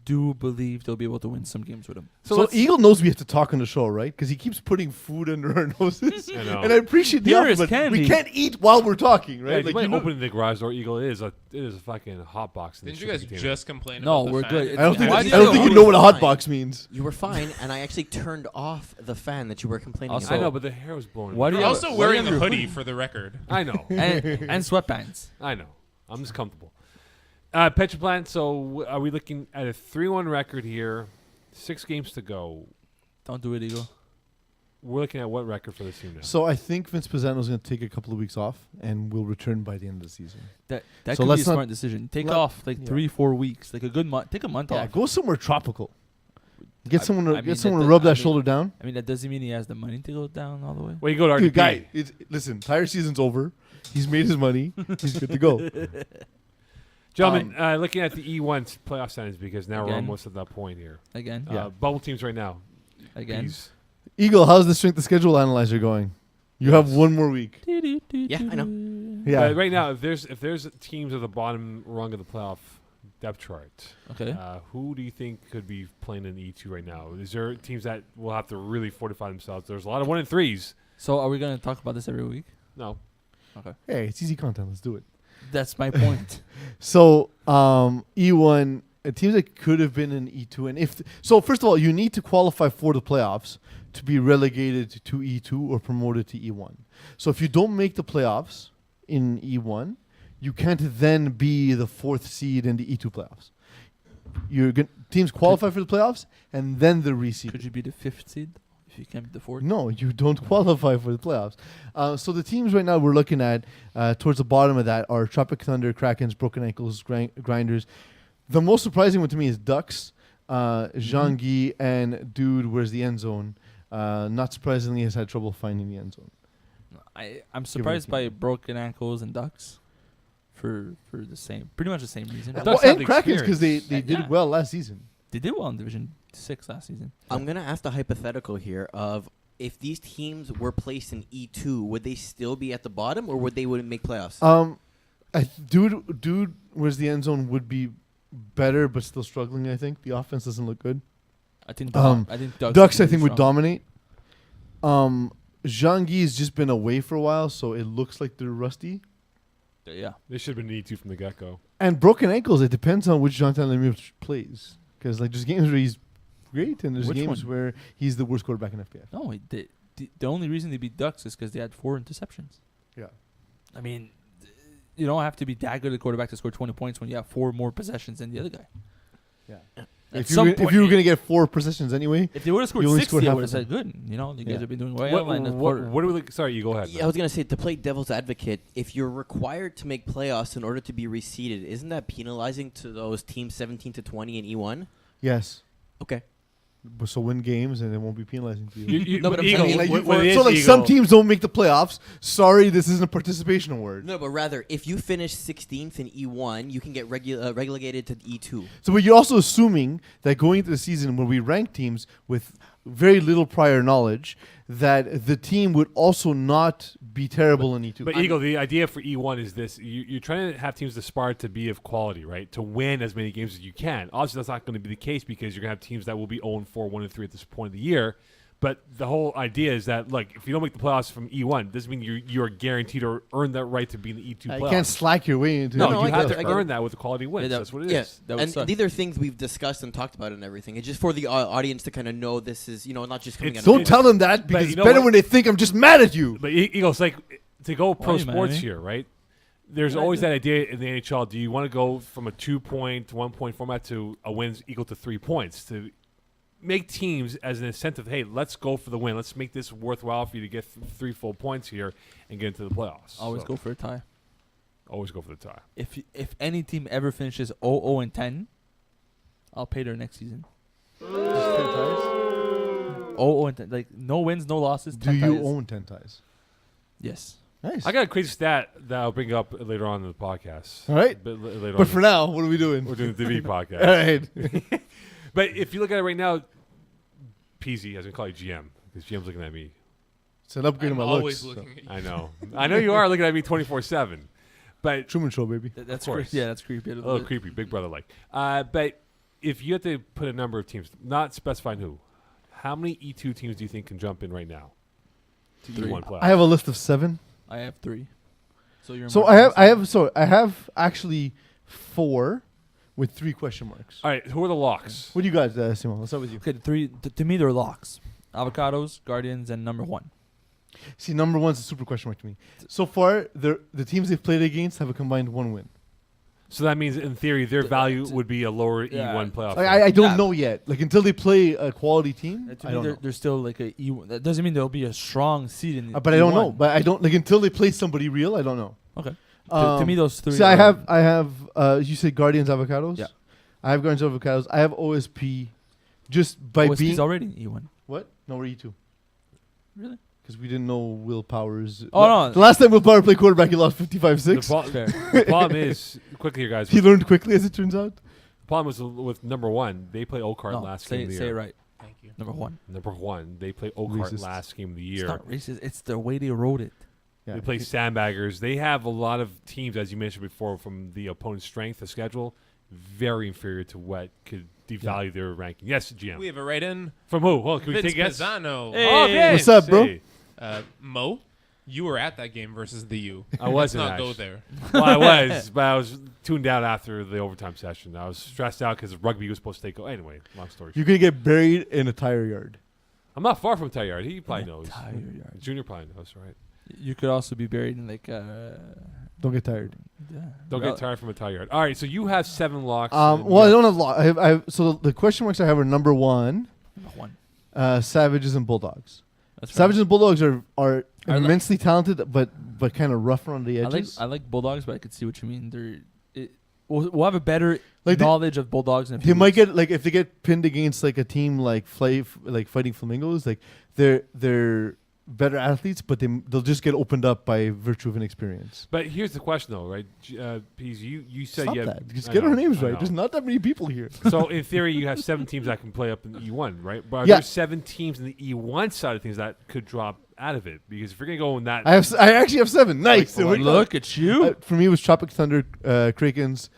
Speaker 1: do believe they'll be able to win some games with him.
Speaker 2: So
Speaker 3: let's-
Speaker 2: Eagle knows we have to talk on the show, right? Because he keeps putting food under our noses.
Speaker 3: I know.
Speaker 2: And I appreciate the
Speaker 1: Here
Speaker 2: offer,
Speaker 1: is
Speaker 2: but
Speaker 1: candy.
Speaker 2: we can't eat while we're talking,
Speaker 3: Yeah,
Speaker 2: right?
Speaker 3: you
Speaker 2: Like,
Speaker 3: might
Speaker 2: you know-
Speaker 3: open the garage door, Eagle. It is a fucking hot box. in the
Speaker 4: Didn't you guys
Speaker 3: shipping container.
Speaker 4: just complain?
Speaker 1: No,
Speaker 4: about the
Speaker 1: we're
Speaker 4: fan?
Speaker 1: good.
Speaker 2: I don't think,
Speaker 1: Why
Speaker 2: I
Speaker 1: do
Speaker 2: don't
Speaker 1: you-
Speaker 2: think you
Speaker 5: you
Speaker 2: know
Speaker 5: were
Speaker 2: what a hot
Speaker 5: fine.
Speaker 2: box means.
Speaker 5: You were fine, and I actually turned off the fan that you were complaining
Speaker 1: Also-
Speaker 3: I
Speaker 5: about.
Speaker 3: know, but the hair was blowing.
Speaker 1: Why do
Speaker 4: You're
Speaker 1: you
Speaker 4: also
Speaker 1: why do
Speaker 4: wearing
Speaker 1: you
Speaker 4: a
Speaker 1: have your
Speaker 4: hoodie for the record.
Speaker 3: I know.
Speaker 1: and sweatpants.
Speaker 3: I know. I'm just comfortable. Petroplant. So are we looking at a 3-1 record here? 6 games to go.
Speaker 1: Don't do it, Eagle.
Speaker 3: We're looking at what record for this team now?
Speaker 2: So I think Vince Pisano's going to take a couple of weeks off and will return by the end of the season.
Speaker 1: That
Speaker 2: So
Speaker 1: could be a
Speaker 2: let's not-
Speaker 1: smart decision. Take
Speaker 2: let-
Speaker 1: off like
Speaker 2: yeah.
Speaker 1: 3-4 weeks, like a good month. Take a month
Speaker 2: Yeah,
Speaker 1: off.
Speaker 2: go somewhere tropical. Get
Speaker 1: I-
Speaker 2: someone to
Speaker 1: I mean,
Speaker 2: get someone
Speaker 1: that
Speaker 2: to
Speaker 1: does-
Speaker 2: rub that
Speaker 1: I mean-
Speaker 2: shoulder down.
Speaker 1: I mean, that doesn't mean he has the money to go down all the way.
Speaker 3: Well, you go to RDP.
Speaker 2: Dude, guy, listen, tire season's over. He's made his money. He's good to go.
Speaker 3: Gentlemen, looking at the E1 playoff standings because now we're
Speaker 1: Again.
Speaker 3: almost at that point here.
Speaker 1: Again,
Speaker 2: Yeah.
Speaker 3: Bubble teams right now.
Speaker 1: again.
Speaker 3: Peeze.
Speaker 2: Eagle, how's the strength of schedule analyzer going? You have
Speaker 3: Yes.
Speaker 2: 1 more week.
Speaker 5: Yeah, I know.
Speaker 2: Yeah.
Speaker 3: But right now, if there's teams at the bottom rung of the playoff depth chart,
Speaker 1: Okay.
Speaker 3: who do you think could be playing in E2 right now? Is there teams that will have to really fortify themselves? There's a lot of 1 and 3s.
Speaker 1: So are we gonna talk about this every week?
Speaker 3: No.
Speaker 2: Hey, it's easy content. Let's do it.
Speaker 1: That's my point.
Speaker 2: So, E1 teams that could have been in E2, and so, first of all, you need to qualify for the playoffs to be relegated to E2 or promoted to E1. So, if you don't make the playoffs in E1, you can't then be the 4th seed in the E2 playoffs. Teams qualify for the playoffs, and then the reseed.
Speaker 1: Could you be the 5th seed if you can't be the 4th?
Speaker 2: No, you don't qualify for the playoffs. So the teams right now we're looking at towards the bottom of that are Tropic Thunder, Krakens, Broken Ankles, Grinders. The most surprising one to me is Ducks, Jean-Guy, and Dude, where's the end zone? Not surprisingly, has had trouble finding the end zone.
Speaker 1: I'm surprised by Broken Ankles and Ducks for pretty much the same reason.
Speaker 3: Ducks
Speaker 2: Well,
Speaker 3: have
Speaker 2: and
Speaker 3: the
Speaker 2: Krakens because they
Speaker 3: experience.
Speaker 2: did
Speaker 1: Yeah.
Speaker 2: well last season.
Speaker 1: They did well in Division 6 last season.
Speaker 5: I'm going to ask the hypothetical here of if these teams were placed in E2, would they still be at the bottom or would they wouldn't make playoffs?
Speaker 2: Dude, where's the end zone would be better, but still struggling. I think the offense doesn't look good.
Speaker 1: I think
Speaker 2: Ducks, I think, would dominate. Jean-Guy's just been away for a while, so it looks like they're rusty.
Speaker 1: Yeah.
Speaker 3: They should have been E2 from the get-go.
Speaker 2: And Broken Ankles, it depends on which Jonathan Lemieux plays. Because like there's games where he's great, and there's
Speaker 1: Which
Speaker 2: games
Speaker 1: one?
Speaker 2: where he's the worst quarterback in FPF.
Speaker 1: No, the only reason they beat Ducks is because they had 4 interceptions.
Speaker 2: Yeah.
Speaker 1: I mean, you don't have to be that good at quarterback to score 20 points when you have 4 more possessions than the other guy.
Speaker 2: Yeah.
Speaker 1: At
Speaker 2: If
Speaker 1: some
Speaker 2: you
Speaker 1: point-
Speaker 2: were going to get 4 possessions anyway,
Speaker 1: If they would have scored
Speaker 2: You only
Speaker 1: 60,
Speaker 2: scored
Speaker 1: I
Speaker 2: half
Speaker 1: would have
Speaker 2: of
Speaker 1: said, good. You know, you guys
Speaker 2: Yeah.
Speaker 1: have been doing well. and the
Speaker 3: What
Speaker 1: quarter-
Speaker 3: do we look? Sorry, you go ahead.
Speaker 5: Yeah, I was going to say, to play devil's advocate, if you're required to make playoffs in order to be reseeded, isn't that penalizing to those teams 17 to 20 in E1?
Speaker 2: yes.
Speaker 5: Okay.
Speaker 2: But so win games, and it won't be penalizing to you.
Speaker 5: No, but I'm
Speaker 3: Eagle,
Speaker 5: saying,
Speaker 2: Like,
Speaker 3: what it is,
Speaker 2: so like some
Speaker 3: Eagle-
Speaker 2: teams don't make the playoffs. Sorry, this isn't a participation award.
Speaker 5: No, but rather, if you finish 16th in E1, you can get relegated to E2.
Speaker 2: So, but you're also assuming that going into the season when we rank teams with very little prior knowledge, that the team would also not be terrible in E2.
Speaker 3: But Eagle, the idea for E1 is this: you're trying to have teams aspire to be of quality, right? To win as many games as you can. Obviously, that's not going to be the case because you're going to have teams that will be 0-4, 1-3 at this point of the year. But the whole idea is that, like, if you don't make the playoffs from E1, doesn't mean you're guaranteed or earn that right to be in the E2
Speaker 2: you
Speaker 3: playoffs.
Speaker 2: can't slack your way into
Speaker 3: No,
Speaker 5: No,
Speaker 3: you
Speaker 5: I
Speaker 3: have
Speaker 5: get
Speaker 3: to
Speaker 5: it, I get
Speaker 3: earn
Speaker 5: it.
Speaker 3: that with the quality wins.
Speaker 1: Yeah,
Speaker 3: That's what it
Speaker 5: Yeah,
Speaker 3: is.
Speaker 1: That would
Speaker 5: and
Speaker 1: suck.
Speaker 5: these are things we've discussed and talked about and everything. It's just for the audience to kind of know this is, not just coming
Speaker 3: It's-
Speaker 5: out of
Speaker 2: Don't tell them that
Speaker 3: But
Speaker 2: because
Speaker 3: you
Speaker 2: it's
Speaker 3: know
Speaker 2: better
Speaker 3: what?
Speaker 2: when they think I'm just mad at you.
Speaker 3: But Eagle, it's like to go pro
Speaker 1: Why are you mad at
Speaker 3: sports
Speaker 1: me?
Speaker 3: here, right? there's
Speaker 1: Yeah,
Speaker 3: always
Speaker 1: yeah.
Speaker 3: that idea in the NHL. Do you want to go from a 2-point, 1-point format to a wins equal to 3 points to make teams as an incentive? Hey, let's go for the win. Let's make this worthwhile for you to get 3 full points here and get into the playoffs.
Speaker 1: Always
Speaker 3: So,
Speaker 1: go for a tie.
Speaker 3: Always go for the tie.
Speaker 1: If any team ever finishes 0-10, I'll pay their next season. 0-10, like no wins, no losses.
Speaker 2: Do
Speaker 1: 10
Speaker 2: you
Speaker 1: ties.
Speaker 2: own 10 ties?
Speaker 1: Yes.
Speaker 2: Nice.
Speaker 3: I got a crazy stat that I'll bring up later on in the podcast.
Speaker 2: All right.
Speaker 3: Later
Speaker 2: But
Speaker 3: on.
Speaker 2: for now, what are we doing?
Speaker 3: We're doing the DV podcast.
Speaker 2: All right.
Speaker 3: But if you look at it right now, Peeze, as we call you GM, because GM's looking at me.
Speaker 2: It's an upgrade
Speaker 4: I'm
Speaker 2: in my
Speaker 4: always
Speaker 2: looks.
Speaker 4: looking at you.
Speaker 3: I know. I know you are looking at me 24/7. But
Speaker 2: Truman Show, baby.
Speaker 1: That's
Speaker 3: course.
Speaker 1: creepy. Yeah, that's creepy.
Speaker 3: a little creepy, big brother like. But if you had to put a number of teams, not specifying who, how many E2 teams do you think can jump in right now to
Speaker 1: Three.
Speaker 3: E1 playoffs?
Speaker 2: I have a list of 7.
Speaker 1: I have 3. So you're.
Speaker 2: So
Speaker 1: marking
Speaker 2: I have actually 4 with 3 question marks.
Speaker 3: All right, who are the locks?
Speaker 2: What do you guys, Simon? Let's start with you.
Speaker 1: Okay, the 3 to me they're locks. Avocados, Guardians, and number 1.
Speaker 2: See, number 1's a super question mark to me. So far, the teams they've played against have a combined 1 win.
Speaker 3: So that means, in theory, their value would be a lower
Speaker 1: Yeah.
Speaker 3: E1 playoff.
Speaker 2: I don't
Speaker 1: Yeah.
Speaker 2: know yet. Like until they play a quality team,
Speaker 1: To
Speaker 2: I
Speaker 1: me,
Speaker 2: don't know.
Speaker 1: they're still like a E1. That doesn't mean there'll be a strong seed in.
Speaker 2: But I don't
Speaker 1: E1.
Speaker 2: know. But I don't like until they play somebody real. I don't know.
Speaker 1: Okay. To me, those 3.
Speaker 2: See, I have. You said Guardians Avocados.
Speaker 1: Yeah.
Speaker 2: I have Guardians Avocados. I have OSP, just by
Speaker 1: OSP's
Speaker 2: being
Speaker 1: already in E1.
Speaker 2: what? No, we're E2
Speaker 1: Really?
Speaker 2: because we didn't know Will Powers.
Speaker 1: Oh, no.
Speaker 2: The last time Will Power played quarterback, he lost 55-6.
Speaker 1: Fair.
Speaker 3: The problem is, quickly here, guys,
Speaker 2: He learned quickly, as it turns out.
Speaker 3: the problem was with number 1, they play Oakart
Speaker 1: No,
Speaker 3: last
Speaker 1: say
Speaker 3: game of the
Speaker 1: say it
Speaker 3: year.
Speaker 1: right.
Speaker 4: Thank you.
Speaker 1: Number 1.
Speaker 3: Number 1, they play Oakart
Speaker 2: Racist.
Speaker 3: last game of the
Speaker 1: It's
Speaker 3: year.
Speaker 1: not racist. It's the way they wrote it.
Speaker 2: Yeah.
Speaker 3: They play sandbaggers. They have a lot of teams, as you mentioned before, from the opponent's strength, the schedule, very inferior to what could devalue their ranking. Yes, GM.
Speaker 4: We have a write-in.
Speaker 3: From who? Well, can we
Speaker 4: Vince
Speaker 3: take guess?
Speaker 4: Pisano.
Speaker 1: Hey.
Speaker 3: Oh, okay.
Speaker 2: What's up, bro?
Speaker 3: Hey.
Speaker 4: Mo, you were at that game versus the U.
Speaker 3: I wasn't,
Speaker 4: Let's not go
Speaker 3: Ash.
Speaker 4: there.
Speaker 3: Well, I was, but I was tuned out after the overtime session. I was stressed out because rugby was supposed to take. Anyway, long story short.
Speaker 2: You're gonna get buried in a tire yard.
Speaker 3: I'm not far from Tayard. He probably knows.
Speaker 1: Tire yard.
Speaker 3: Junior probably knows, right?
Speaker 1: You could also be buried in like.
Speaker 2: Don't get tired.
Speaker 1: Yeah.
Speaker 3: Don't get tired from a Tayard. All right, so you have 7 locks. and
Speaker 2: Well, I
Speaker 3: you
Speaker 2: don't have a lot. I have so the question marks I have are number 1,
Speaker 1: Number 1.
Speaker 2: Savages and Bulldogs.
Speaker 1: That's fair.
Speaker 2: Savages and Bulldogs are
Speaker 1: I like-
Speaker 2: immensely talented, but kind of rough around the
Speaker 1: I like
Speaker 2: edges.
Speaker 1: I like Bulldogs, but I could see what you mean. We'll have a better
Speaker 2: Like
Speaker 1: knowledge of Bulldogs. In a
Speaker 2: they
Speaker 1: few
Speaker 2: might
Speaker 1: weeks.
Speaker 2: get like if they get pinned against like a team like Fighting Flamingos, like they're better athletes, but they'll just get opened up by virtue of inexperience.
Speaker 3: But here's the question, though, right? Pease, you said
Speaker 2: Stop
Speaker 3: you have.
Speaker 2: that. Just
Speaker 3: I
Speaker 2: get our
Speaker 3: know,
Speaker 2: names
Speaker 3: I
Speaker 2: right.
Speaker 3: know.
Speaker 2: There's not that many people here.
Speaker 3: So in theory, you have 7 teams that can play up in E1, right? But are
Speaker 2: Yeah.
Speaker 3: there 7 teams in the E1 side of things that could drop out of it? Because if you're gonna go in that,
Speaker 2: I actually have 7. Nice.
Speaker 3: Like,
Speaker 2: It worked out.
Speaker 1: Look at you.
Speaker 2: For me, it was Tropic Thunder, Krakens,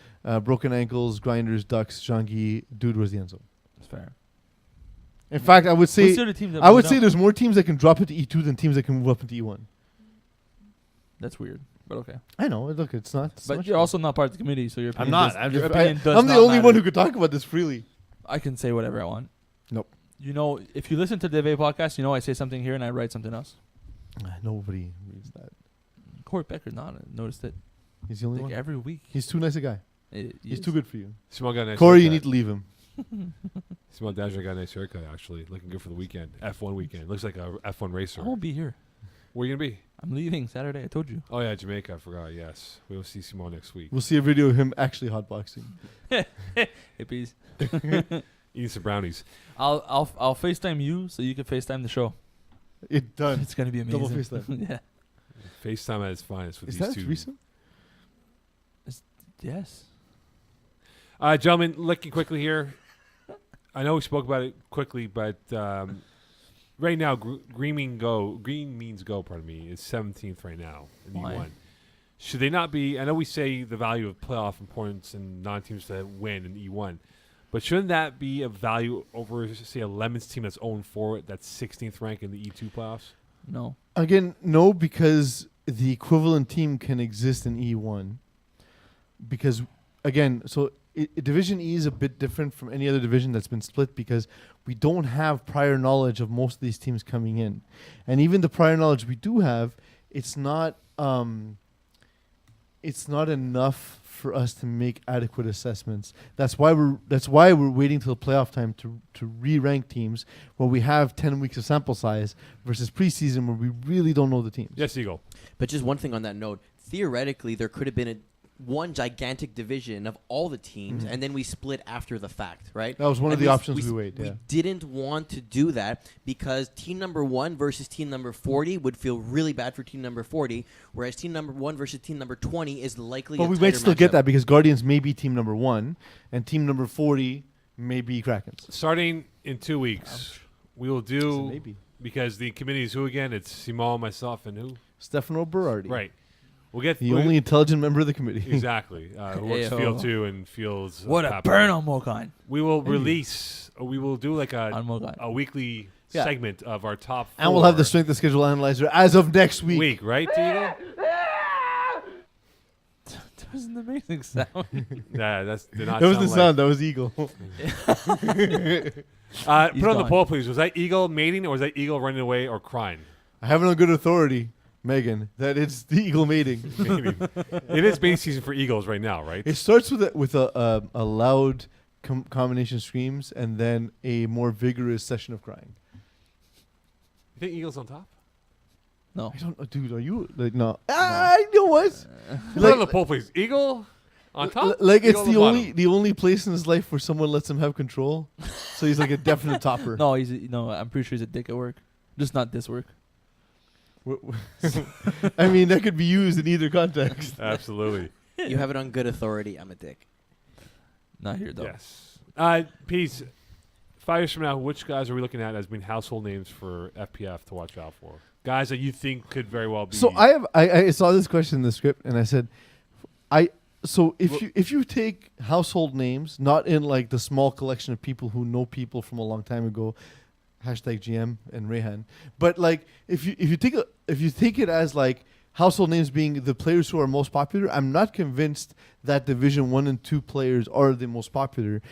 Speaker 2: Broken Ankles, Grinders, Ducks, Zhangi, Dude Rosienzo.
Speaker 1: That's fair.
Speaker 2: In fact, I would
Speaker 1: What's
Speaker 2: say
Speaker 1: the other team that
Speaker 2: I would
Speaker 1: moved
Speaker 2: say
Speaker 1: up?
Speaker 2: there's more teams that can drop into E2 than teams that can move up into E1.
Speaker 1: That's weird, but okay.
Speaker 2: I know. Look, it's not. so
Speaker 1: But
Speaker 2: much
Speaker 1: you're
Speaker 2: fun.
Speaker 1: also not part of the committee, so your
Speaker 2: I'm
Speaker 1: opinion
Speaker 2: not.
Speaker 1: does- your opinion does
Speaker 2: I'm the
Speaker 1: not
Speaker 2: only one
Speaker 1: matter.
Speaker 2: who could talk about this freely.
Speaker 1: I can say whatever I want.
Speaker 2: Nope.
Speaker 1: You know, if you listen to the Deve podcast, you know I say something here and I write something else.
Speaker 2: Nobody reads that.
Speaker 1: Court Becker's not noticed it
Speaker 2: He's the only
Speaker 1: like
Speaker 2: one.
Speaker 1: every week.
Speaker 2: He's too nice a guy. He's too good for you.
Speaker 3: Simone got a nice
Speaker 2: Corey, you
Speaker 3: haircut.
Speaker 2: need to leave him.
Speaker 3: Simone Danger got a nice haircut, actually. Looking good for the weekend. F1 weekend. Looks like a F1 racer.
Speaker 1: I won't be here.
Speaker 3: Where are you going to be?
Speaker 1: I'm leaving Saturday. I told you.
Speaker 3: Oh, yeah, Jamaica. I forgot. Yes. We'll see Simone next week.
Speaker 2: We'll see a video of him actually hotboxing.
Speaker 1: Hey, Peeze.
Speaker 3: Eating some brownies.
Speaker 1: I'll FaceTime you so you can FaceTime the show.
Speaker 2: It done.
Speaker 1: It's gonna be amazing.
Speaker 2: Double FaceTime.
Speaker 1: Yeah.
Speaker 3: FaceTime at its finest with
Speaker 2: Is
Speaker 3: these
Speaker 2: that
Speaker 3: two.
Speaker 2: recent?
Speaker 1: Yes.
Speaker 3: Gentlemen, looking quickly here. I know we spoke about it quickly, but right now, Green Means Go, pardon me, is 17th right now in
Speaker 1: Why?
Speaker 3: E1. Should they not be, I know we say the value of playoff importance and non-teams that win in E1, but shouldn't that be a value over, say, a Lemons team that's 0-4 that's 16th rank in the E2 playoffs?
Speaker 1: No.
Speaker 2: Again, no, because the equivalent team can exist in E1. Because, again, so Division E is a bit different from any other division that's been split because we don't have prior knowledge of most of these teams coming in. And even the prior knowledge we do have, it's not it's not enough for us to make adequate assessments. That's why we're waiting till playoff time to re-rank teams where we have 10 weeks of sample size versus preseason where we really don't know the teams.
Speaker 3: Yes, Eagle.
Speaker 5: But just one thing on that note, theoretically, there could have been one gigantic division of all the teams, and then we split after the fact, right?
Speaker 2: That was one of the options we weighed.
Speaker 5: We didn't want to do that because team number 1 versus team number 40 would feel really bad for team number 40, whereas team number 1 versus team number 20 is likely.
Speaker 2: But we might still get that because Guardians may be team number 1 and team number 40 may be Krakens.
Speaker 3: Starting in 2 weeks, we will do
Speaker 2: Maybe.
Speaker 3: because the committee is who again? It's Simon, myself, and who?
Speaker 2: Stefano Berardi.
Speaker 3: Right. We'll get
Speaker 2: The only intelligent member of the committee.
Speaker 3: exactly who works
Speaker 1: Ayo.
Speaker 3: field 2 and feels
Speaker 1: What a burn on Mokan.
Speaker 3: We will release. We will do like
Speaker 1: On Mokan.
Speaker 3: a weekly
Speaker 2: Yeah.
Speaker 3: segment of our top 4.
Speaker 2: And we'll have the strength of schedule analyzer as of next week.
Speaker 3: right, Eagle?
Speaker 1: That was an amazing sound.
Speaker 3: Yeah, that's did not
Speaker 2: That was
Speaker 3: sound
Speaker 2: the sound. That was Eagle.
Speaker 3: Put on the
Speaker 1: gone.
Speaker 3: poll, please. Was that Eagle mating or was that Eagle running away or crying?
Speaker 2: I have it on good authority, Megan, that it's the Eagle mating.
Speaker 3: Mating. It is mating season for Eagles right now, right?
Speaker 2: It starts with a loud combination of screams and then a more vigorous session of crying.
Speaker 3: You think Eagles on top?
Speaker 1: No.
Speaker 2: I don't know, dude. Are you like no? I know what.
Speaker 3: Put on the poll, please. Eagle on top.
Speaker 2: Like it's
Speaker 3: Eagle on
Speaker 2: the
Speaker 3: bottom?
Speaker 2: the only place in his life where someone lets him have control. So he's like a definite topper.
Speaker 1: No, I'm pretty sure he's a dick at work. Just not this work.
Speaker 2: I mean, that could be used in either context.
Speaker 3: Absolutely.
Speaker 5: You have it on good authority. I'm a dick.
Speaker 1: Not here though.
Speaker 3: Yes. Peace. 5 years from now, which guys are we looking at as being household names for FPF to watch out for? Guys that you think could very well be.
Speaker 2: So I saw this question in the script and I said, if you take household names, not in like the small collection of people who know people from a long time ago, #GM and Rehan, but like if you take it as like household names being the players who are most popular, I'm not convinced that Division 1 and 2 players are the most popular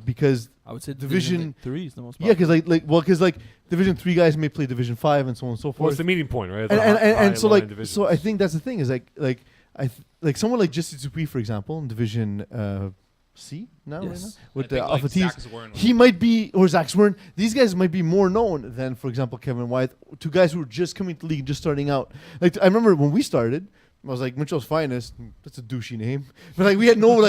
Speaker 2: because
Speaker 1: I would say
Speaker 2: Division
Speaker 1: 3 is the most
Speaker 2: yeah,
Speaker 1: popular.
Speaker 2: because Division 3 guys may play Division 5 and so on and so
Speaker 3: well,
Speaker 2: forth.
Speaker 3: it's the meeting point, right?
Speaker 2: And so I think that's the thing is like someone like Jesse Dupuis, for example, in Division C now,
Speaker 1: Yes.
Speaker 2: right now
Speaker 4: I
Speaker 2: with
Speaker 4: think,
Speaker 2: the
Speaker 4: like,
Speaker 2: Alpha
Speaker 4: Zach
Speaker 2: T's.
Speaker 4: Zwirn
Speaker 2: He might be, or Zach Zwirn. These guys might be more known than, for example, Kevin White, two guys who were just coming to the league, just starting out. Like I remember when we started, I was like Mitchell's Finest. That's a douchey name, but like we had no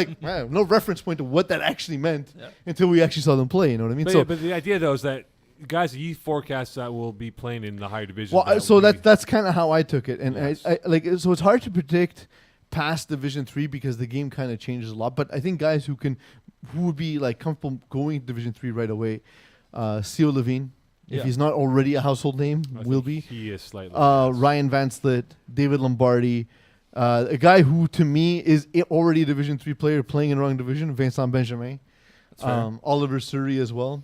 Speaker 2: no reference point to what that actually meant until we actually saw them play. You know what I mean?
Speaker 3: But the idea though is that guys that you forecast that will be playing in the higher divisions.
Speaker 2: Well, so that's kind of how I took it, and
Speaker 3: Yes.
Speaker 2: I like so it's hard to predict past Division 3 because the game kind of changes a lot. But I think guys who would be like comfortable going to Division 3 right away, Theo Levine, if he's not already a household name, will be.
Speaker 3: He is slightly.
Speaker 2: Ryan Van Slit, David Lombardi, a guy who to me is already a Division 3 player playing in the wrong division, Vincent Benjamin, Oliver Surrey as well.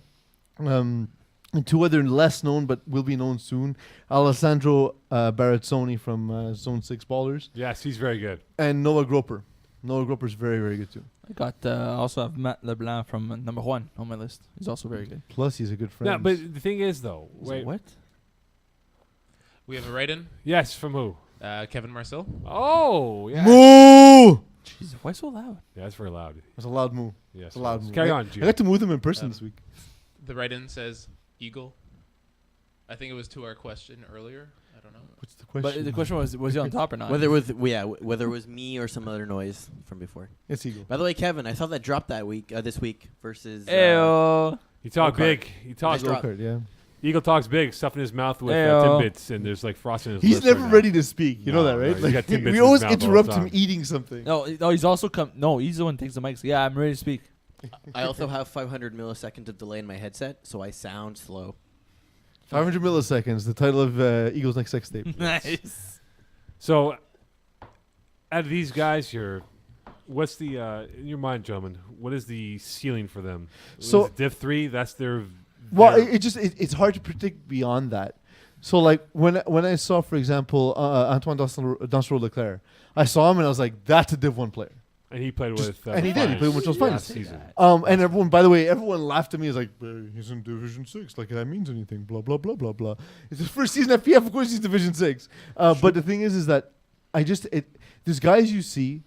Speaker 2: And two other less known but will be known soon, Alessandro Barazzoni from Zone 6 Ballers,
Speaker 3: Yes, he's very good.
Speaker 2: and Noah Groper. Noah Groper's very, very good too.
Speaker 1: I got also have Matt LeBlanc from number 1 on my list. He's also very good.
Speaker 2: Plus, he's a good friend.
Speaker 3: No, but the thing is though, wait,
Speaker 1: What?
Speaker 4: We have a write-in.
Speaker 3: yes, from who?
Speaker 4: Kevin Marcel.
Speaker 3: Oh, yeah.
Speaker 2: Moo!
Speaker 1: Jeez, why so loud?
Speaker 3: Yeah, that's very loud.
Speaker 2: That's a loud move.
Speaker 3: Yes,
Speaker 2: It's a loud move.
Speaker 3: Carry
Speaker 2: I-
Speaker 3: on,
Speaker 2: I
Speaker 3: Gio.
Speaker 2: got to move them in person this week.
Speaker 4: The write-in says Eagle. I think it was to our question earlier. I don't know.
Speaker 2: What's the question?
Speaker 1: But the question was he on top or not?
Speaker 5: Whether it was me or some other noise from before.
Speaker 2: It's Eagle.
Speaker 5: By the way, Kevin, I saw that drop this week versus.
Speaker 1: Ayo.
Speaker 3: He talked
Speaker 5: Go-kart.
Speaker 3: big. He talks.
Speaker 5: Nice drop.
Speaker 2: Go-kart, yeah.
Speaker 3: Eagle talks big, stuff in his mouth with
Speaker 1: Ayo.
Speaker 3: Timbits, and there's like frosting in his
Speaker 2: He's
Speaker 3: lips
Speaker 2: never
Speaker 3: right now.
Speaker 2: ready to speak. You know
Speaker 3: No,
Speaker 2: that, right?
Speaker 3: no, he's got Timbits in
Speaker 2: we
Speaker 3: his
Speaker 2: always
Speaker 3: mouth all the
Speaker 2: interrupt him
Speaker 3: time.
Speaker 2: eating something.
Speaker 1: No, he's also No, he's the one who takes the mic. So, yeah, I'm ready to speak.
Speaker 5: I also have 500 milliseconds of delay in my headset, so I sound slow.
Speaker 2: 500 milliseconds, the title of Eagle's next sex tape.
Speaker 1: Nice.
Speaker 3: So, out of these guys here, what's the in your mind, gentlemen? What is the ceiling for them?
Speaker 2: So-
Speaker 3: Is it Div 3, that's their.
Speaker 2: Well,
Speaker 3: their-
Speaker 2: it's hard to predict beyond that. So like when I saw, for example, Antoine Dansereau Leclerc, I saw him and I was like, that's a Div 1 player.
Speaker 3: and he played
Speaker 2: just-
Speaker 3: with.
Speaker 2: and he did. He played with Mitchell's
Speaker 3: last
Speaker 2: Finest.
Speaker 3: season.
Speaker 2: And everyone, by the way, everyone laughed at me. It's like, he's in Division 6, like that means anything. Blah blah blah blah blah. It's his first season at PF. Of course, he's Division 6. But the thing is that there's guys you see.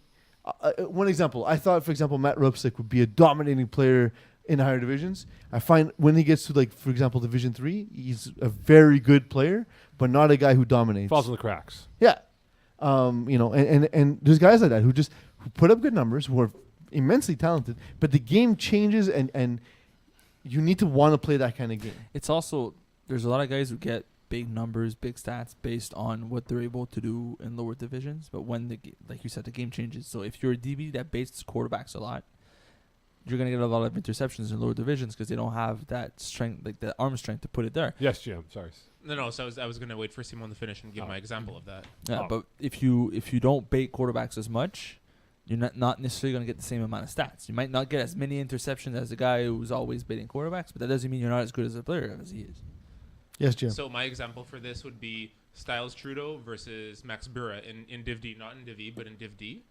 Speaker 2: One example, I thought, for example, Matt Rupsik would be a dominating player in higher divisions. I find when he gets to, like, for example, Division 3, he's a very good player, but not a guy who dominates.
Speaker 3: Falls in the cracks.
Speaker 2: Yeah. And there's guys like that who put up good numbers, who are immensely talented, but the game changes and you need to want to play that kind of game.
Speaker 1: It's also, there's a lot of guys who get big numbers, big stats based on what they're able to do in lower divisions. But when like you said, the game changes. So if you're a DB that bases quarterbacks a lot, you're going to get a lot of interceptions in lower divisions because they don't have that strength, like the arm strength to put it there.
Speaker 3: Yes, Jim. Sorry.
Speaker 4: No. So I was going to wait for Simon to finish and give my example of that.
Speaker 1: Yeah, but if you don't bait quarterbacks as much, you're not necessarily going to get the same amount of stats. You might not get as many interceptions as a guy who's always baiting quarterbacks, but that doesn't mean you're not as good as a player as he is.
Speaker 2: Yes, Jim.
Speaker 4: So my example for this would be Styles Trudeau versus Max Bura in Div D, not in Div E, but in Div D.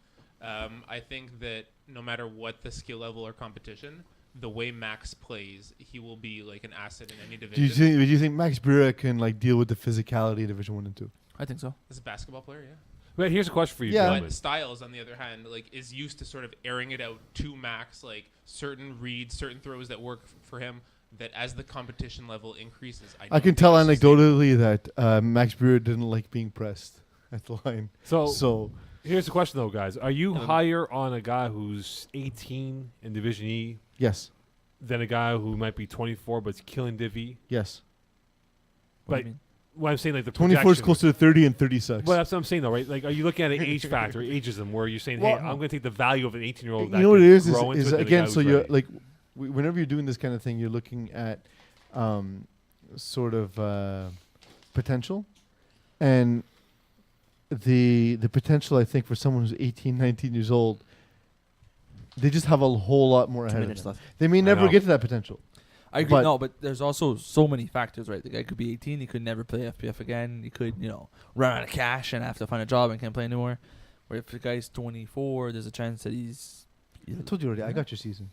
Speaker 4: I think that no matter what the skill level or competition, the way Max plays, he will be like an asset in any division.
Speaker 2: Do you think Max Bura can, like, deal with the physicality of Division 1 and 2?
Speaker 1: I think so.
Speaker 4: As a basketball player, yeah.
Speaker 3: Wait, here's a question for you,
Speaker 2: Yeah.
Speaker 3: gentlemen.
Speaker 4: But Styles, on the other hand, like is used to sort of airing it out to Max, like certain reads, certain throws that work for him. That as the competition level increases,
Speaker 2: I can tell anecdotally that Max Bura didn't like being pressed at the line.
Speaker 3: So here's the question, though, guys. Are you higher on a guy who's 18 in Division E
Speaker 2: Yes.
Speaker 3: than a guy who might be 24 but's killing Div E?
Speaker 2: Yes.
Speaker 1: What do
Speaker 3: But
Speaker 1: you mean?
Speaker 3: what I'm saying, like the
Speaker 2: 24 is
Speaker 3: projection-
Speaker 2: closer to 30 and 30 sucks.
Speaker 3: Well, that's what I'm saying, though, right? Like, are you looking at an age factor, ageism, where you're saying, hey,
Speaker 2: Well,
Speaker 3: I'm going to take the value of an 18-year-old that
Speaker 2: you know what
Speaker 3: can
Speaker 2: it is
Speaker 3: grow into it than a
Speaker 2: again,
Speaker 3: guy
Speaker 2: so
Speaker 3: who's
Speaker 2: you're
Speaker 3: ready?
Speaker 2: like, whenever you're doing this kind of thing, you're looking at sort of potential, and the potential, I think, for someone who's 18, 19 years old, they just have a whole lot more
Speaker 5: 2
Speaker 2: ahead of
Speaker 5: minutes
Speaker 2: them.
Speaker 5: left.
Speaker 2: They may never
Speaker 3: know.
Speaker 2: get to that potential.
Speaker 1: I agree.
Speaker 2: But-
Speaker 1: But there's also so many factors, right? The guy could be 18, he could never play FPF again. He could, run out of cash and have to find a job and can't play anymore. Or if the guy's 24, there's a chance that he's.
Speaker 2: I told you already. I got your season.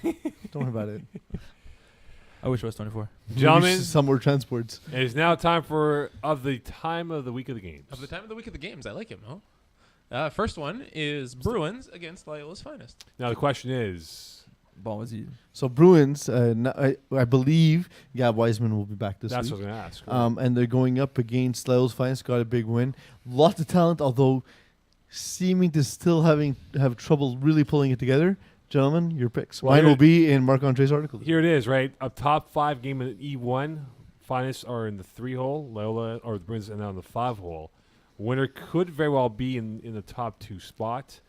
Speaker 2: Don't worry about it.
Speaker 1: I wish I was 24.
Speaker 3: Gentlemen,
Speaker 2: Summer transports.
Speaker 3: it is now time for the time of the week of the games.
Speaker 4: Of the time of the week of the games, I like him, huh? First one is Bruins against Loyola's Finest.
Speaker 3: Now the question is,
Speaker 1: Ball was easy.
Speaker 2: So Bruins, I believe Gab Wiseman will be back this
Speaker 3: that's
Speaker 2: week.
Speaker 3: what I was going to ask.
Speaker 2: And they're going up against Lyle's Finest. Got a big win. Lots of talent, although seeming to still have trouble really pulling it together. Gentlemen, your picks.
Speaker 3: Well,
Speaker 2: Mine
Speaker 3: here-
Speaker 2: will be in Marc Andre's article.
Speaker 3: Here it is, right? A top 5 game in E1. Finest are in the 3-hole. Loyola or the Bruins are now in the 5-hole. Winner could very well be in the top 2 spot.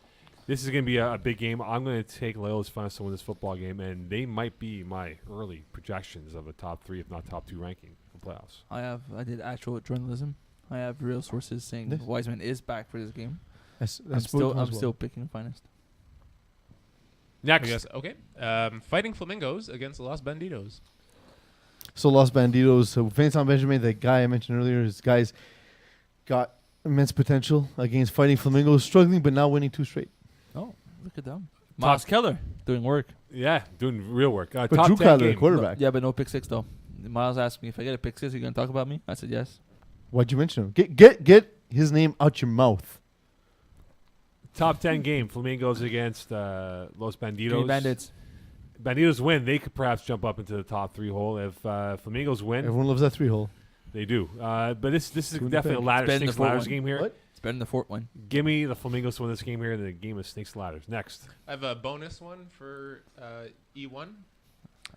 Speaker 3: This is going to be a big game. I'm going to take Loyola's Finest to win this football game, and they might be my early projections of a top 3, if not top 2 ranking for playoffs.
Speaker 1: I did actual journalism. I have real sources saying
Speaker 2: This-
Speaker 1: Wiseman is back for this game.
Speaker 2: I'm
Speaker 1: still picking Finest.
Speaker 3: Next.
Speaker 4: Yes. Okay. Fighting Flamingos against Los Banditos.
Speaker 2: So Los Banditos, so Vincent Benjamin, the guy I mentioned earlier, his guys got immense potential against Fighting Flamingos, struggling but now winning 2 straight.
Speaker 1: Oh, look at them. Miles Keller doing work.
Speaker 3: Yeah, doing real work.
Speaker 2: But
Speaker 3: top
Speaker 2: Drew
Speaker 3: 10
Speaker 2: Kyler,
Speaker 3: game.
Speaker 2: quarterback.
Speaker 1: Yeah, but no pick 6 though. Miles asked me if I get a pick 6, are you gonna talk about me? I said yes.
Speaker 2: Why'd you mention him? Get his name out your mouth.
Speaker 3: Top 10 game. Flamingos against Los Banditos.
Speaker 1: Green Bandits.
Speaker 3: Banditos win. They could perhaps jump up into the top 3 hole. If Flamingos win,
Speaker 2: Everyone loves that 3-hole.
Speaker 3: they do. But this is
Speaker 2: Two in
Speaker 3: definitely a
Speaker 2: the
Speaker 3: ladder,
Speaker 1: It's better than
Speaker 3: snakes
Speaker 1: the
Speaker 3: ladders
Speaker 1: fourth
Speaker 3: game here.
Speaker 2: What?
Speaker 1: It's better than the Fort one.
Speaker 3: Give me the Flamingos to win this game here, and the game of snakes ladders. Next.
Speaker 4: I have a bonus one for E1.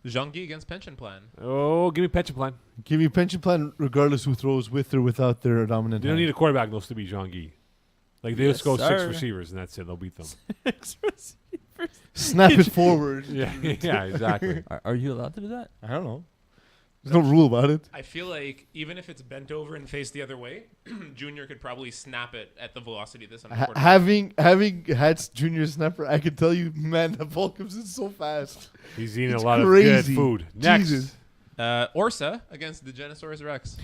Speaker 4: Jean-Guy against Pension Plan.
Speaker 3: Oh, give me pension plan.
Speaker 2: Give me pension plan regardless who throws with or without their dominant
Speaker 3: They don't
Speaker 2: hand.
Speaker 3: need a quarterback, those to be Jean-Guy. Like, they
Speaker 1: Yes,
Speaker 3: just go 6
Speaker 1: sir.
Speaker 3: receivers, and that's it. They'll beat them.
Speaker 2: Snap it forward.
Speaker 3: yeah, yeah, exactly.
Speaker 1: Are you allowed to do that?
Speaker 2: I don't know. There's no rule about it.
Speaker 4: I feel like even if it's bent over and faced the other way, Junior could probably snap it at the velocity this quarterback.
Speaker 2: Having had junior snapper, I can tell you, man, that ball comes in so fast.
Speaker 3: He's eating
Speaker 2: It's
Speaker 3: a lot
Speaker 2: crazy.
Speaker 3: of good food. Next.
Speaker 2: Jesus.
Speaker 4: Orsa against the Genosaurus Rex.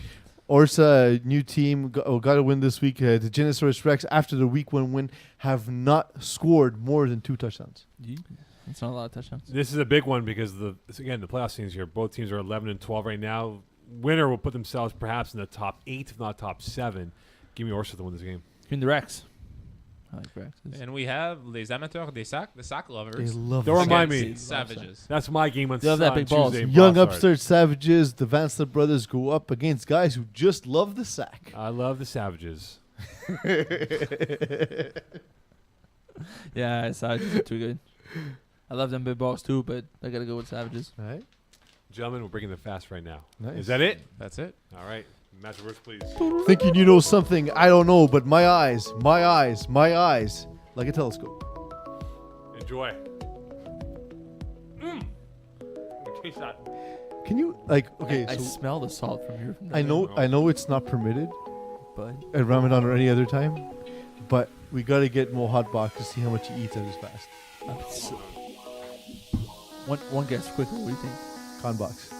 Speaker 2: Orsa, new team, got to win this week. The Genosaurus Rex, after the week 1 win, have not scored more than 2 touchdowns.
Speaker 1: It's not a lot of touchdowns.
Speaker 3: This is a big one because again the playoff scenes here. Both teams are 11 and 12 right now. Winner will put themselves perhaps in the top 8, if not top 7. Give me Orsa to win this game.
Speaker 1: Give me the Rex. I like practice.
Speaker 4: And we have les amateurs des sacs, the sack
Speaker 2: They
Speaker 4: lovers.
Speaker 2: love
Speaker 3: Don't
Speaker 2: the
Speaker 3: remind
Speaker 2: Sac.
Speaker 3: me.
Speaker 4: Savages.
Speaker 3: That's my game on,
Speaker 1: They have that
Speaker 3: on
Speaker 1: big balls.
Speaker 3: Tuesday. in
Speaker 2: Young
Speaker 3: Brossard.
Speaker 2: upstart savages, the Vansler brothers go up against guys who just love the sack.
Speaker 3: I love the Savages.
Speaker 1: Yeah, Savages are too good. I love them big balls too, but I gotta go with Savages.
Speaker 2: All right.
Speaker 3: Gentlemen, we're breaking the fast right now.
Speaker 2: Nice.
Speaker 3: Is that it?
Speaker 4: That's it.
Speaker 3: All right. Match reverse, please.
Speaker 2: Thinking you know something I don't know, but my eyes, like a telescope.
Speaker 3: Enjoy. Taste that.
Speaker 2: Can you okay?
Speaker 1: I
Speaker 2: So
Speaker 1: smell the salt from here. From
Speaker 2: I know it's not permitted
Speaker 1: but
Speaker 2: at Ramadan or any other time, but we got to get Mo hot box to see how much he eats at his fast.
Speaker 1: one guess quickly. What do you think?
Speaker 2: Con box.